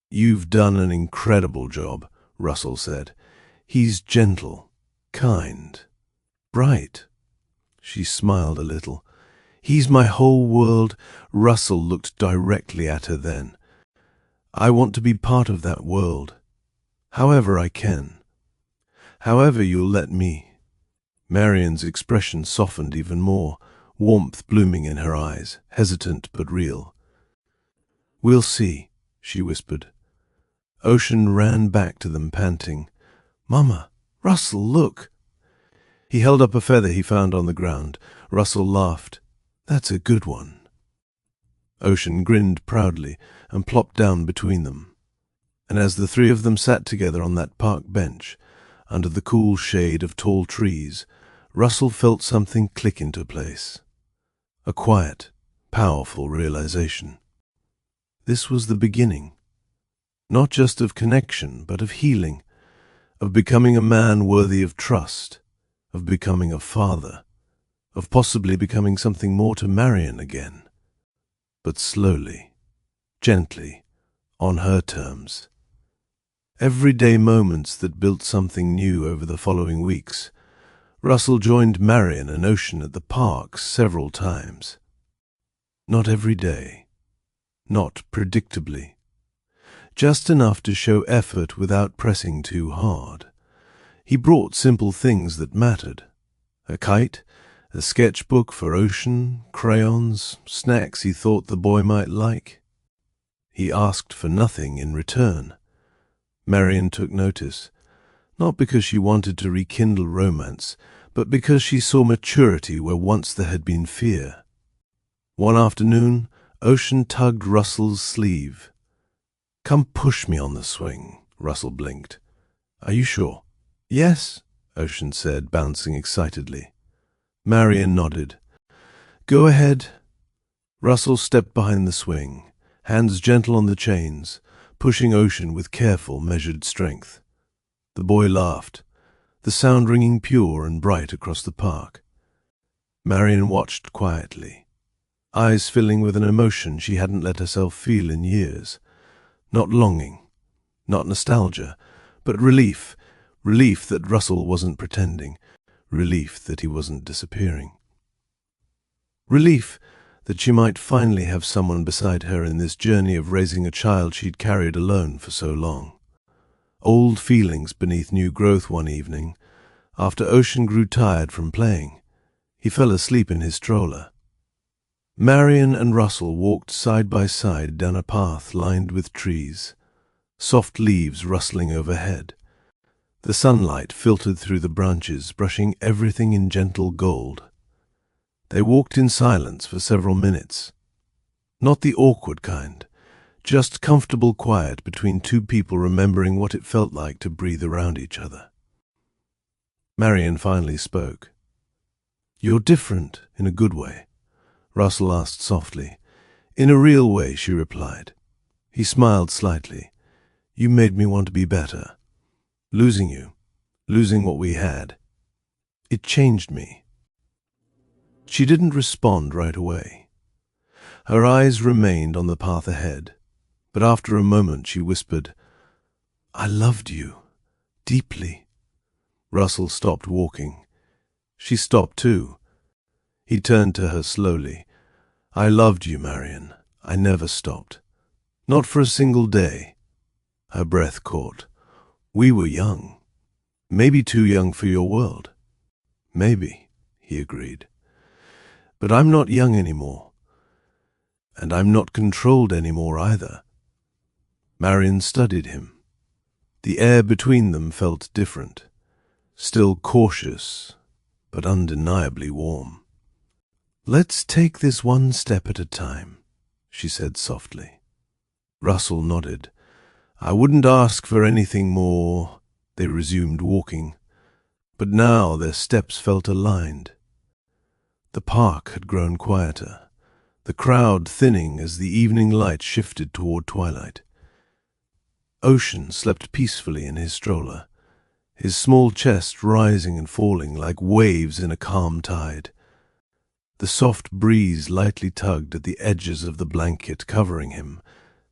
You've done an incredible job, Russell said. He's gentle, kind, bright. She smiled a little. He's my whole world. Russell looked directly at her then. I want to be part of that world, however I can. However you'll let me. Marion's expression softened even more, warmth blooming in her eyes, hesitant but real. We'll see, she whispered. Ocean ran back to them, panting. Mama, Russell, look. He held up a feather he found on the ground. Russell laughed. That's a good one. Ocean grinned proudly and plopped down between them. And as the three of them sat together on that park bench, under the cool shade of tall trees, Russell felt something click into place. A quiet, powerful realization. This was the beginning, not just of connection, but of healing, of becoming a man worthy of trust, of becoming a father, of possibly becoming something more to Marion again. But slowly, gently, on her terms. Everyday moments that built something new over the following weeks. Russell joined Marion and Ocean at the park several times. Not every day, not predictably. Just enough to show effort without pressing too hard. He brought simple things that mattered. A kite, a sketchbook for Ocean, crayons, snacks he thought the boy might like. He asked for nothing in return. Marion took notice, not because she wanted to rekindle romance, but because she saw maturity where once there had been fear. One afternoon, Ocean tugged Russell's sleeve. Come push me on the swing, Russell blinked. Are you sure? Yes, Ocean said, bouncing excitedly. Marion nodded. Go ahead. Russell stepped behind the swing, hands gentle on the chains, pushing Ocean with careful, measured strength. The boy laughed, the sound ringing pure and bright across the park. Marion watched quietly, eyes filling with an emotion she hadn't let herself feel in years. Not longing, not nostalgia, but relief. Relief that Russell wasn't pretending. Relief that he wasn't disappearing. Relief that she might finally have someone beside her in this journey of raising a child she'd carried alone for so long. Old feelings beneath new growth one evening. After Ocean grew tired from playing, he fell asleep in his stroller. Marion and Russell walked side by side down a path lined with trees, soft leaves rustling overhead. The sunlight filtered through the branches, brushing everything in gentle gold. They walked in silence for several minutes. Not the awkward kind, just comfortable quiet between two people remembering what it felt like to breathe around each other. Marion finally spoke. You're different in a good way, Russell asked softly. In a real way, she replied. He smiled slightly. You made me want to be better. Losing you, losing what we had, it changed me. She didn't respond right away. Her eyes remained on the path ahead, but after a moment she whispered, I loved you, deeply. Russell stopped walking. She stopped too. He turned to her slowly. I loved you, Marion. I never stopped. Not for a single day. Her breath caught. We were young. Maybe too young for your world. Maybe, he agreed. But I'm not young anymore. And I'm not controlled anymore either. Marion studied him. The air between them felt different. Still cautious, but undeniably warm. Let's take this one step at a time, she said softly. Russell nodded. I wouldn't ask for anything more. They resumed walking. But now their steps felt aligned. The park had grown quieter, the crowd thinning as the evening light shifted toward twilight. Ocean slept peacefully in his stroller, his small chest rising and falling like waves in a calm tide. The soft breeze lightly tugged at the edges of the blanket covering him,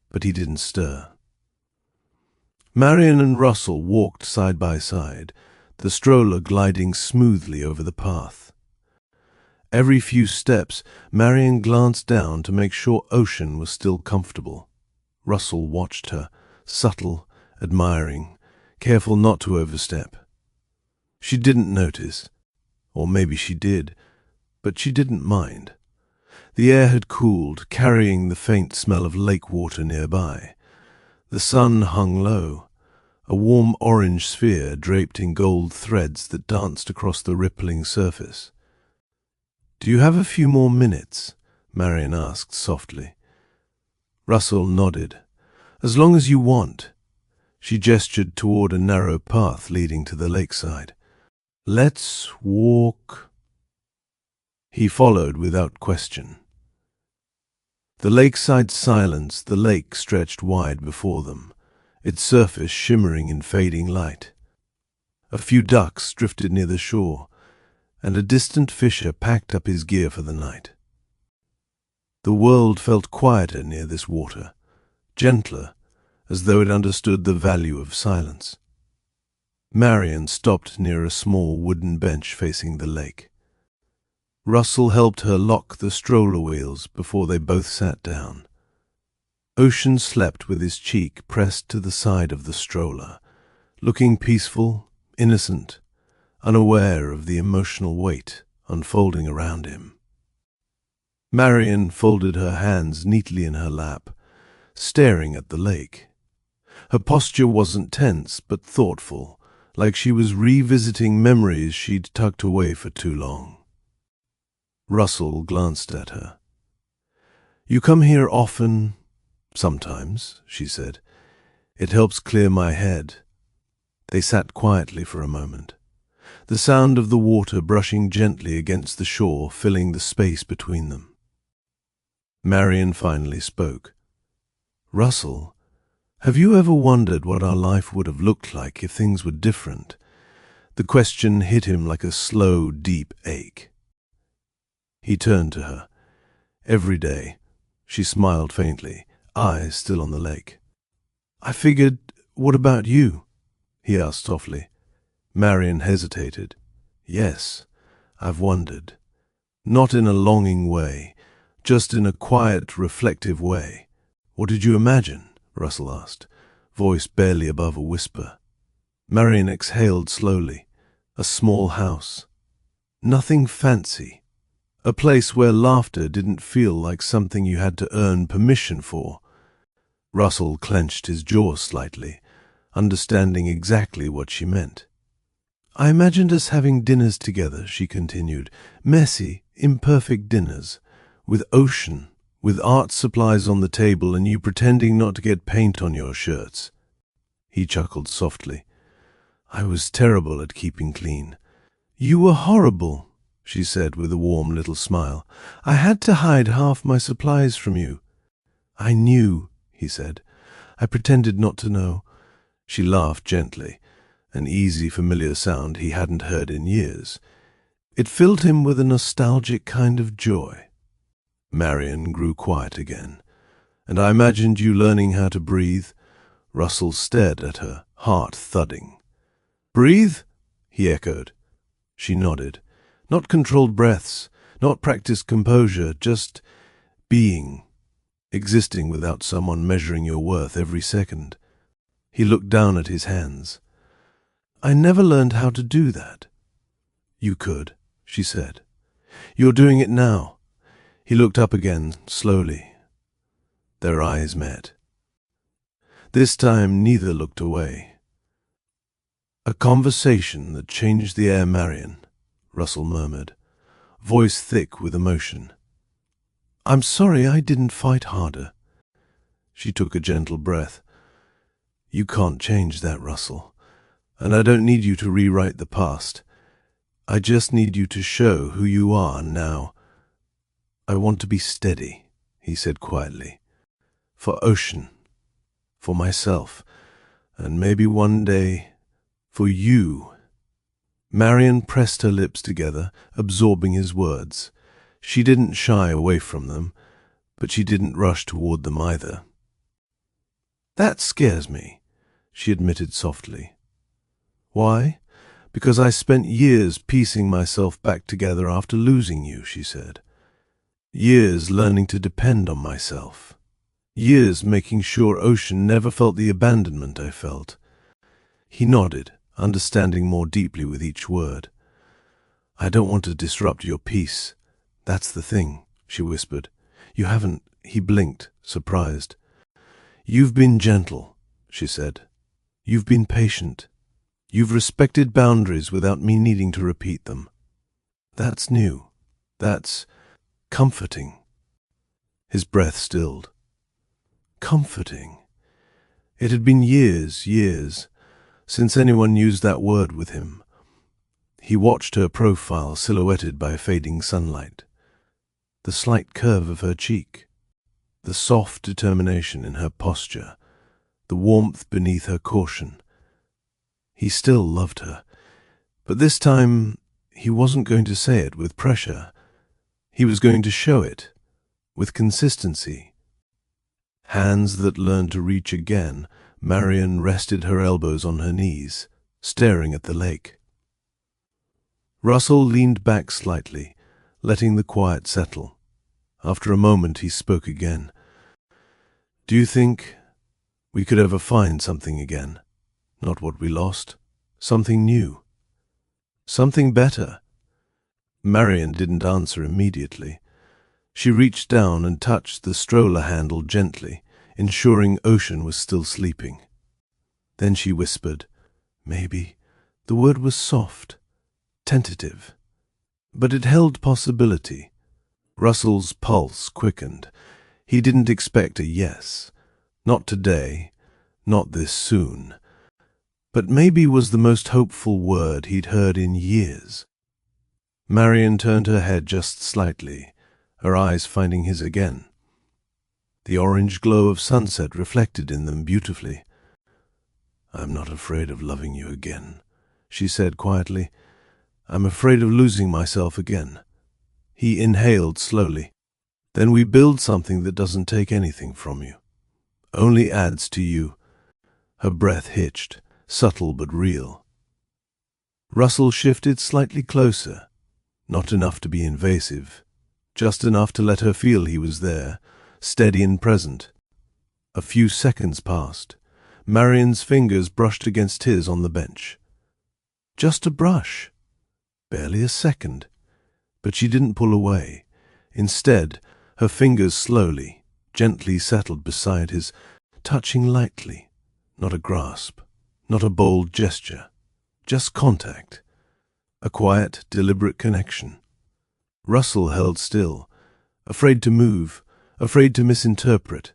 but he didn't stir. Marian and Russell walked side by side, the stroller gliding smoothly over the path. Every few steps, Marian glanced down to make sure Ocean was still comfortable. Russell watched her, subtle, admiring, careful not to overstep. She didn't notice, or maybe she did, but she didn't mind. The air had cooled, carrying the faint smell of lake water nearby. The sun hung low, a warm orange sphere draped in gold threads that danced across the rippling surface. "Do you have a few more minutes?" Marian asked softly. Russell nodded. "As long as you want." She gestured toward a narrow path leading to the lakeside. "Let's walk." He followed without question. The lakeside silence, the lake stretched wide before them, its surface shimmering in fading light. A few ducks drifted near the shore, and a distant fisher packed up his gear for the night. The world felt quieter near this water, gentler, as though it understood the value of silence. Marian stopped near a small wooden bench facing the lake. Russell helped her lock the stroller wheels before they both sat down. Ocean slept with his cheek pressed to the side of the stroller, looking peaceful, innocent, unaware of the emotional weight unfolding around him. Marian folded her hands neatly in her lap, staring at the lake. Her posture wasn't tense, but thoughtful, like she was revisiting memories she'd tucked away for too long. Russell glanced at her. "You come here often?" "Sometimes," she said. "It helps clear my head." They sat quietly for a moment, the sound of the water brushing gently against the shore filling the space between them. Marian finally spoke. "Russell, have you ever wondered what our life would have looked like if things were different?" The question hit him like a slow, deep ache. He turned to her. "Every day." She smiled faintly, eyes still on the lake. "I figured, what about you?" he asked softly. Marian hesitated. "Yes, I've wondered. Not in a longing way, just in a quiet, reflective way." "What did you imagine?" Russell asked, voice barely above a whisper. Marian exhaled slowly. "A small house. Nothing fancy. A place where laughter didn't feel like something you had to earn permission for." Russell clenched his jaw slightly, understanding exactly what she meant. "I imagined us having dinners together," she continued, "messy, imperfect dinners, with Ocean, with art supplies on the table and you pretending not to get paint on your shirts." He chuckled softly. "I was terrible at keeping clean." "You were horrible," she said with a warm little smile. "I had to hide half my supplies from you." "I knew," he said. "I pretended not to know." She laughed gently, an easy, familiar sound he hadn't heard in years. It filled him with a nostalgic kind of joy. Marian grew quiet again. "And I imagined you learning how to breathe." Russell stared at her, heart thudding. "Breathe?" he echoed. She nodded. "Not controlled breaths, not practiced composure, just being, existing without someone measuring your worth every second." He looked down at his hands. "I never learned how to do that." "You could," she said. "You're doing it now." He looked up again, slowly. Their eyes met. This time neither looked away. "A conversation that changed the air, Marian," Russell murmured, voice thick with emotion. "I'm sorry I didn't fight harder." She took a gentle breath. "You can't change that, Russell, and I don't need you to rewrite the past. I just need you to show who you are now. I want to be steady, he said quietly. For Ocean, for myself, and maybe one day for you. Marion pressed her lips together, absorbing his words. She didn't shy away from them, but she didn't rush toward them either. That scares me, she admitted softly. Why? Because I spent years piecing myself back together after losing you, she said. Years learning to depend on myself. Years making sure Ocean never felt the abandonment I felt. He nodded, understanding more deeply with each word. I don't want to disrupt your peace. That's the thing, she whispered. You haven't. He blinked, surprised. You've been gentle, she said. You've been patient. You've respected boundaries without me needing to repeat them. That's new. That's comforting. His breath stilled. Comforting. It had been years, since anyone used that word with him. He watched her profile silhouetted by fading sunlight. The slight curve of her cheek. The soft determination in her posture. The warmth beneath her caution. He still loved her, but this time he wasn't going to say it with pressure. He was going to show it, with consistency. Hands that learned to reach again, Marion rested her elbows on her knees, staring at the lake. Russell leaned back slightly, letting the quiet settle. After a moment he spoke again. Do you think we could ever find something again? Not what we lost. Something new. Something better. Marion didn't answer immediately. She reached down and touched the stroller handle gently, ensuring Ocean was still sleeping. Then she whispered, maybe. The word was soft, tentative, but it held possibility. Russell's pulse quickened. He didn't expect a yes. Not today, not this soon. But maybe was the most hopeful word he'd heard in years. Marion turned her head just slightly, her eyes finding his again. The orange glow of sunset reflected in them beautifully. I'm not afraid of loving you again, she said quietly. I'm afraid of losing myself again. He inhaled slowly. Then we build something that doesn't take anything from you. Only adds to you. Her breath hitched, subtle but real. Russell shifted slightly closer, not enough to be invasive, just enough to let her feel he was there, steady and present. A few seconds passed. Marion's fingers brushed against his on the bench. Just a brush. Barely a second. But she didn't pull away. Instead, her fingers slowly, gently settled beside his, touching lightly. Not a grasp, not a bold gesture. Just contact. A quiet, deliberate connection. Russell held still, afraid to move, afraid to misinterpret,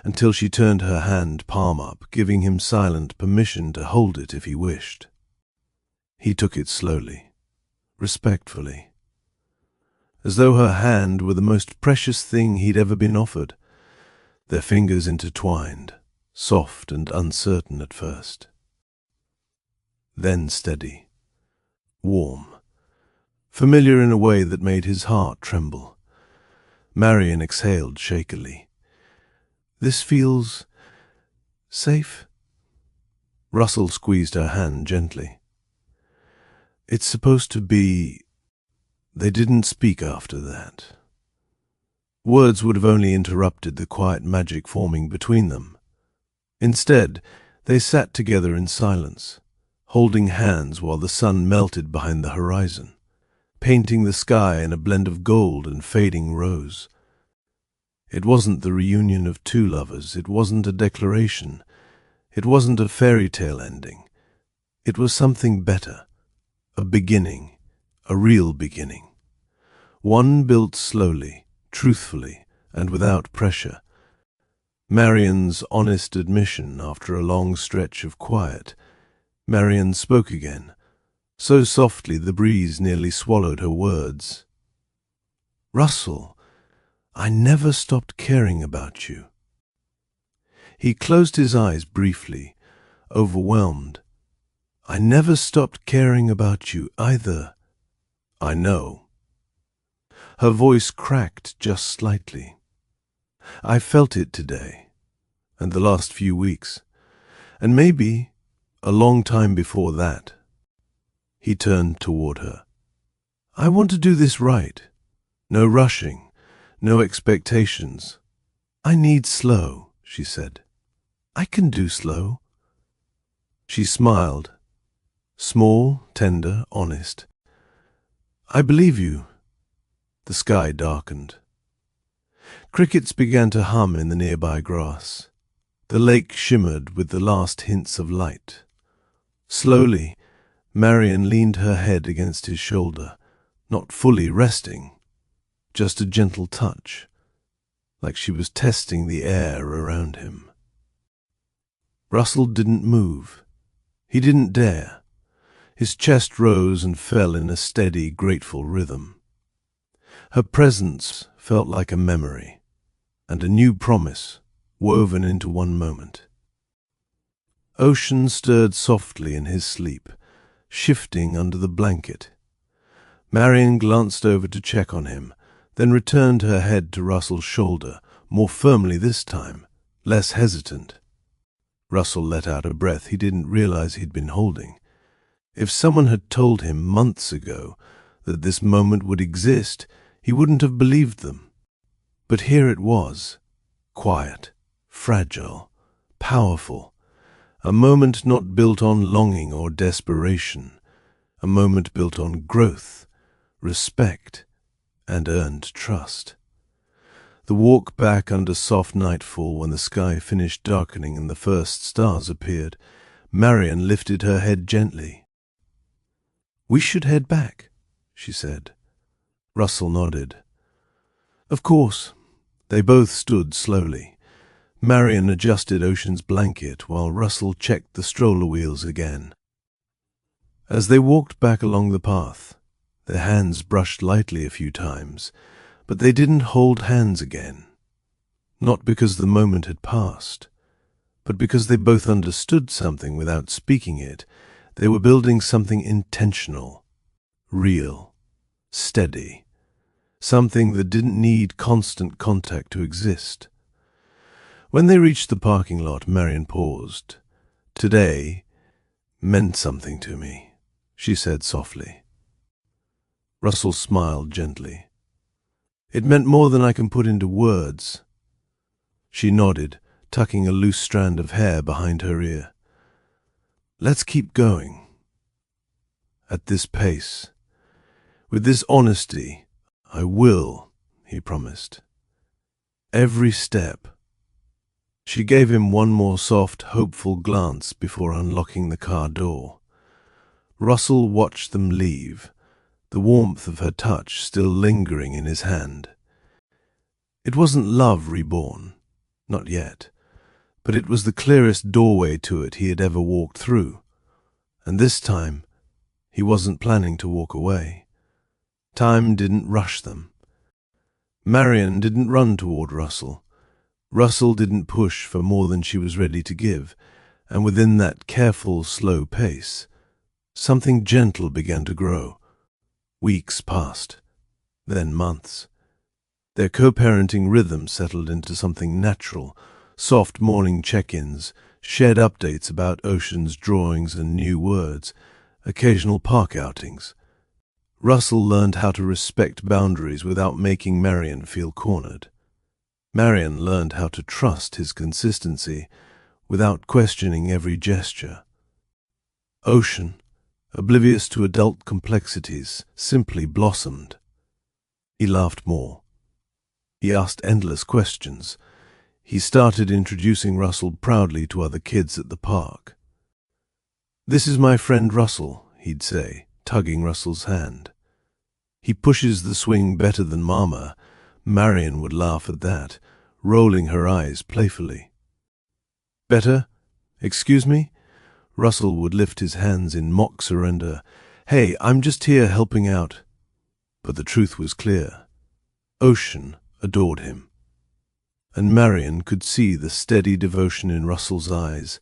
until she turned her hand palm up, giving him silent permission to hold it if he wished. He took it slowly, respectfully, as though her hand were the most precious thing he'd ever been offered. Their fingers intertwined, soft and uncertain at first. Then steady, warm, familiar in a way that made his heart tremble. Marion exhaled shakily. This feels safe? Russell squeezed her hand gently. It's supposed to be. They didn't speak after that. Words would have only interrupted the quiet magic forming between them. Instead, they sat together in silence, holding hands while the sun melted behind the horizon, painting the sky in a blend of gold and fading rose. It wasn't the reunion of two lovers, it wasn't a declaration, it wasn't a fairy tale ending. It was something better, a beginning, a real beginning. One built slowly, truthfully, and without pressure. Marion's honest admission after a long stretch of quiet. Marion spoke again, so softly the breeze nearly swallowed her words. "Russell, I never stopped caring about you." He closed his eyes briefly, overwhelmed. "I never stopped caring about you either." "I know." Her voice cracked just slightly. "I felt it today, and the last few weeks, and maybe a long time before that." He turned toward her. "I want to do this right. No rushing, no expectations. I need slow," she said. "I can do slow." She smiled, small, tender, honest. "I believe you." The sky darkened. Crickets began to hum in the nearby grass. The lake shimmered with the last hints of light. Slowly, Marion leaned her head against his shoulder, not fully resting, just a gentle touch, like she was testing the air around him. Russell didn't move. He didn't dare. His chest rose and fell in a steady, grateful rhythm. Her presence felt like a memory, and a new promise woven into one moment. Ocean stirred softly in his sleep, shifting under the blanket. Marion glanced over to check on him, then returned her head to Russell's shoulder, more firmly this time, less hesitant. Russell let out a breath he didn't realize he'd been holding. If someone had told him months ago that this moment would exist, he wouldn't have believed them. But here it was, quiet, fragile, powerful, a moment not built on longing or desperation, a moment built on growth, respect, and earned trust. The walk back under soft nightfall, when the sky finished darkening and the first stars appeared, Marion lifted her head gently. "We should head back," she said. Russell nodded. "Of course." They both stood slowly. Marion adjusted Ocean's blanket while Russell checked the stroller wheels again. As they walked back along the path, their hands brushed lightly a few times, but they didn't hold hands again. Not because the moment had passed, but because they both understood something without speaking it. They were building something intentional, real, steady, something that didn't need constant contact to exist. When they reached the parking lot, Marion paused. "Today meant something to me," she said softly. Russell smiled gently. "It meant more than I can put into words." She nodded, tucking a loose strand of hair behind her ear. "Let's keep going. At this pace. With this honesty. I will," he promised. "Every step." She gave him one more soft, hopeful glance before unlocking the car door. Russell watched them leave, the warmth of her touch still lingering in his hand. It wasn't love reborn, not yet, but it was the clearest doorway to it he had ever walked through, and this time he wasn't planning to walk away. Time didn't rush them. Marion didn't run toward Russell. Russell didn't push for more than she was ready to give, and within that careful, slow pace, something gentle began to grow. Weeks passed, then months. Their co-parenting rhythm settled into something natural, soft morning check-ins, shared updates about Ocean's drawings and new words, occasional park outings. Russell learned how to respect boundaries without making Marion feel cornered. Marion learned how to trust his consistency without questioning every gesture. Ocean, oblivious to adult complexities, simply blossomed. He laughed more. He asked endless questions. He started introducing Russell proudly to other kids at the park. "This is my friend Russell," he'd say, tugging Russell's hand. "He pushes the swing better than Mama." Marion would laugh at that, rolling her eyes playfully. "Better? Excuse me?" Russell would lift his hands in mock surrender. "Hey, I'm just here helping out." But the truth was clear. Ocean adored him. And Marion could see the steady devotion in Russell's eyes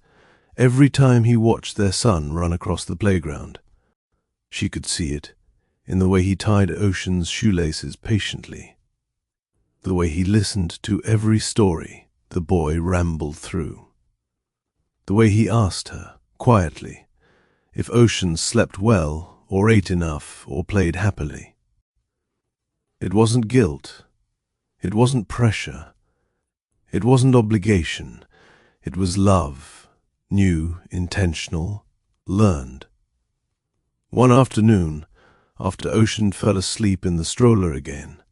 every time he watched their son run across the playground. She could see it in the way he tied Ocean's shoelaces patiently, the way he listened to every story the boy rambled through, the way he asked her, quietly, if Ocean slept well or ate enough or played happily. It wasn't guilt. It wasn't pressure. It wasn't obligation. It was love, new, intentional, learned. One afternoon, after Ocean fell asleep in the stroller again,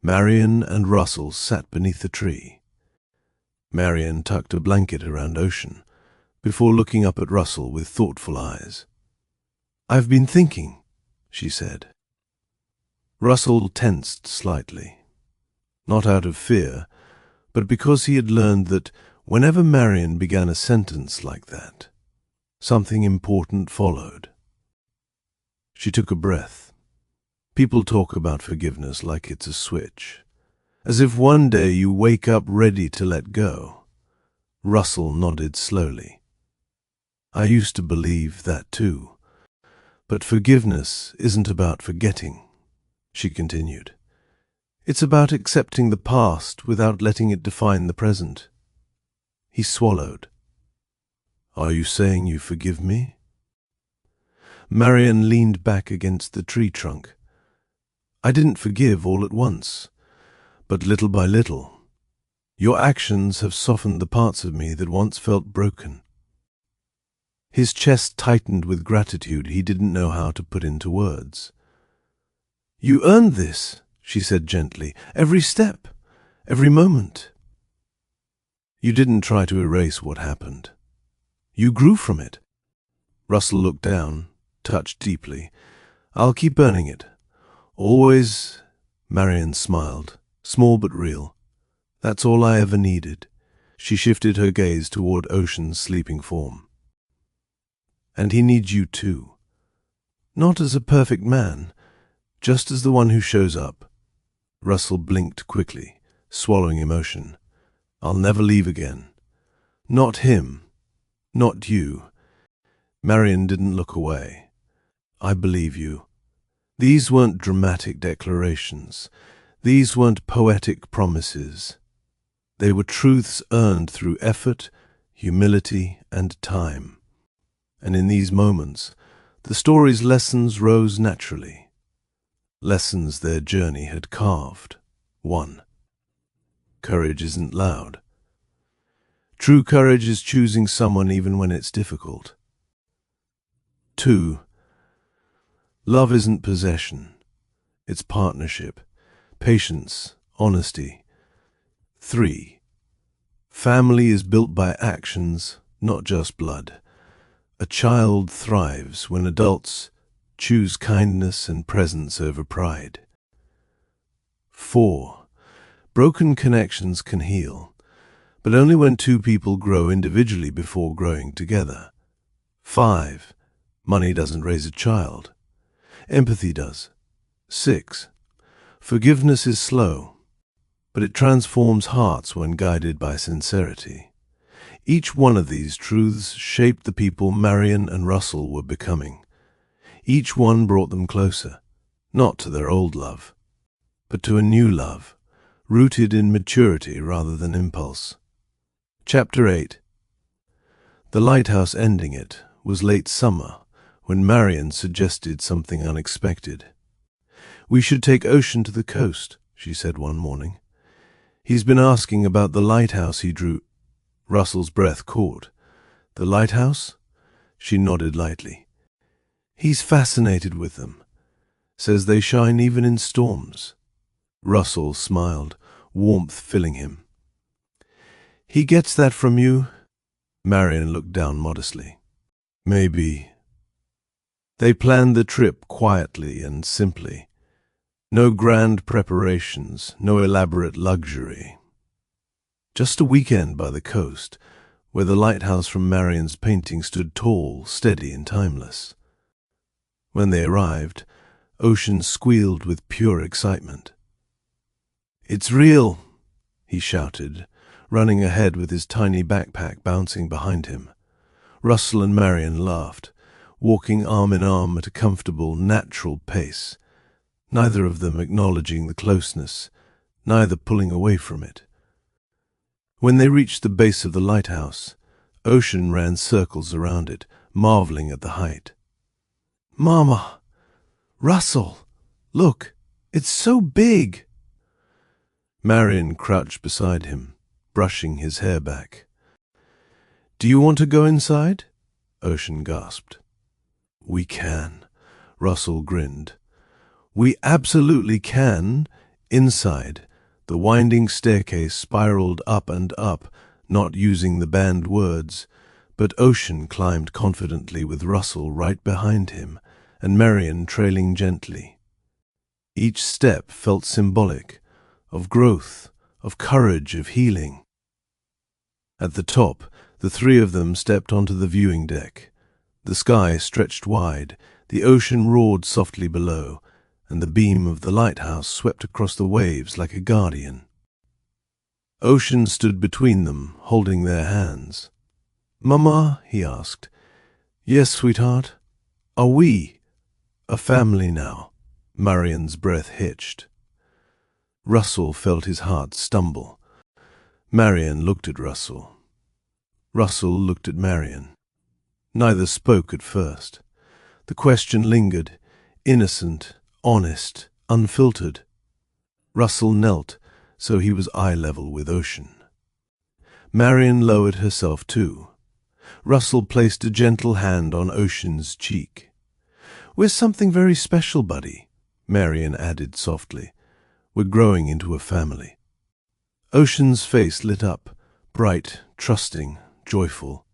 Marion and Russell sat beneath a tree. Marion tucked a blanket around Ocean before looking up at Russell with thoughtful eyes. "I've been thinking," she said. Russell tensed slightly, not out of fear, but because he had learned that whenever Marion began a sentence like that, something important followed. She took a breath. People talk about forgiveness like it's a switch, as if one day you wake up ready to let go. Russell nodded slowly. "I used to believe that too. But forgiveness isn't about forgetting," she continued. "It's about accepting the past without letting it define the present." He swallowed. "Are you saying you forgive me?" Marion leaned back against the tree trunk. "I didn't forgive all at once, but little by little. Your actions have softened the parts of me that once felt broken." His chest tightened with gratitude he didn't know how to put into words. "You earned this," she said gently, "every step, every moment. You didn't try to erase what happened. You grew from it." Russell looked down, touched deeply. "I'll keep earning it. Always." Marion smiled, small but real. "That's all I ever needed." She shifted her gaze toward Ocean's sleeping form. "And he needs you too. Not as a perfect man, just as the one who shows up." Russell blinked quickly, swallowing emotion. "I'll never leave again. Not him. Not you." Marion didn't look away. "I believe you." These weren't dramatic declarations. These weren't poetic promises. They were truths earned through effort, humility, and time. And in these moments, the story's lessons rose naturally. Lessons their journey had carved. 1. Courage isn't loud. True courage is choosing someone even when it's difficult. 2. Love isn't possession. It's partnership, patience, honesty. 3. Family is built by actions, not just blood. A child thrives when adults choose kindness and presence over pride. 4. Broken connections can heal, but only when two people grow individually before growing together. 5. Money doesn't raise a child. Empathy does. 6. Forgiveness is slow, but it transforms hearts when guided by sincerity. Each one of these truths shaped the people Marion and Russell were becoming. Each one brought them closer, not to their old love, but to a new love, rooted in maturity rather than impulse. Chapter 8. The lighthouse ending it was late summer when Marion suggested something unexpected. "We should take Ocean to the coast," she said one morning. "He's been asking about the lighthouse he drew." Russell's breath caught. "The lighthouse?" She nodded lightly. "He's fascinated with them. Says they shine even in storms." Russell smiled, warmth filling him. "He gets that from you?" Marion looked down modestly. "Maybe." They planned the trip quietly and simply. No grand preparations, no elaborate luxury. Just a weekend by the coast, where the lighthouse from Marion's painting stood tall, steady, and timeless. When they arrived, Ocean squealed with pure excitement. "It's real!" he shouted, running ahead with his tiny backpack bouncing behind him. Russell and Marion laughed, walking arm in arm at a comfortable, natural pace, neither of them acknowledging the closeness, neither pulling away from it. When they reached the base of the lighthouse, Ocean ran circles around it, marveling at the height. "Mama! Russell! Look! It's so big!" Marion crouched beside him, brushing his hair back. "Do you want to go inside?" Ocean gasped. "We can," Russell grinned. "We absolutely can." Inside, the winding staircase spiraled up and up, not using the banned words, but Ocean climbed confidently with Russell right behind him and Marion trailing gently. Each step felt symbolic of growth, of courage, of healing. At the top, the three of them stepped onto the viewing deck. The sky stretched wide, the ocean roared softly below, and the beam of the lighthouse swept across the waves like a guardian. Ocean stood between them, holding their hands. "Mama," he asked. "Yes, sweetheart. Are we a family now?" Marion's breath hitched. Russell felt his heart stumble. Marion looked at Russell. Russell looked at Marion. Neither spoke at first. The question lingered, innocent, honest, unfiltered. Russell knelt, so he was eye level with Ocean. Marion lowered herself too. Russell placed a gentle hand on Ocean's cheek. "We're something very special, buddy," Marion added softly. "We're growing into a family." Ocean's face lit up, bright, trusting, joyful.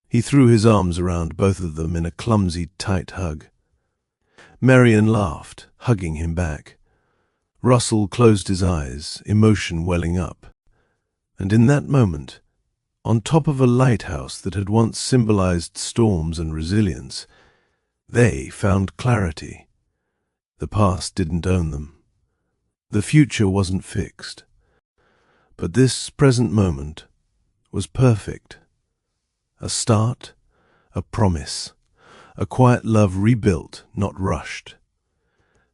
He threw his arms around both of them in a clumsy, tight hug. Marion laughed, hugging him back. Russell closed his eyes, emotion welling up. And in that moment, on top of a lighthouse that had once symbolized storms and resilience, they found clarity. The past didn't own them. The future wasn't fixed. But this present moment was perfect. A start, a promise, a quiet love rebuilt, not rushed.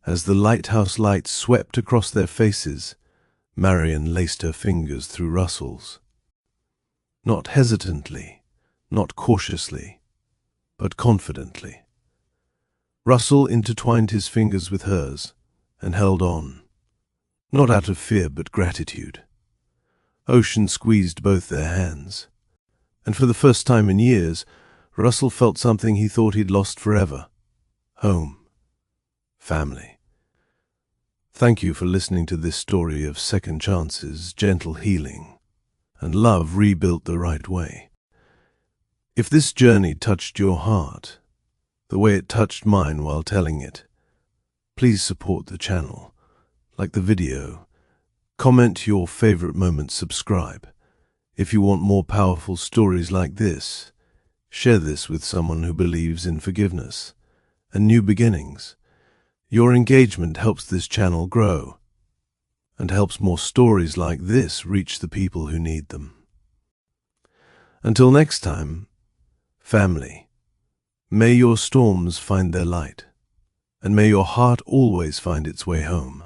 As the lighthouse lights swept across their faces, Marion laced her fingers through Russell's. Not hesitantly, not cautiously, but confidently. Russell intertwined his fingers with hers and held on, not out of fear but gratitude. Ocean squeezed both their hands, and for the first time in years, Russell felt something he thought he'd lost forever: home, family. Thank you for listening to this story of second chances, gentle healing, and love rebuilt the right way. If this journey touched your heart, the way it touched mine while telling it, please support the channel, like the video, comment your favorite moments, subscribe. If you want more powerful stories like this, share this with someone who believes in forgiveness and new beginnings. Your engagement helps this channel grow and helps more stories like this reach the people who need them. Until next time, family, may your storms find their light, and may your heart always find its way home.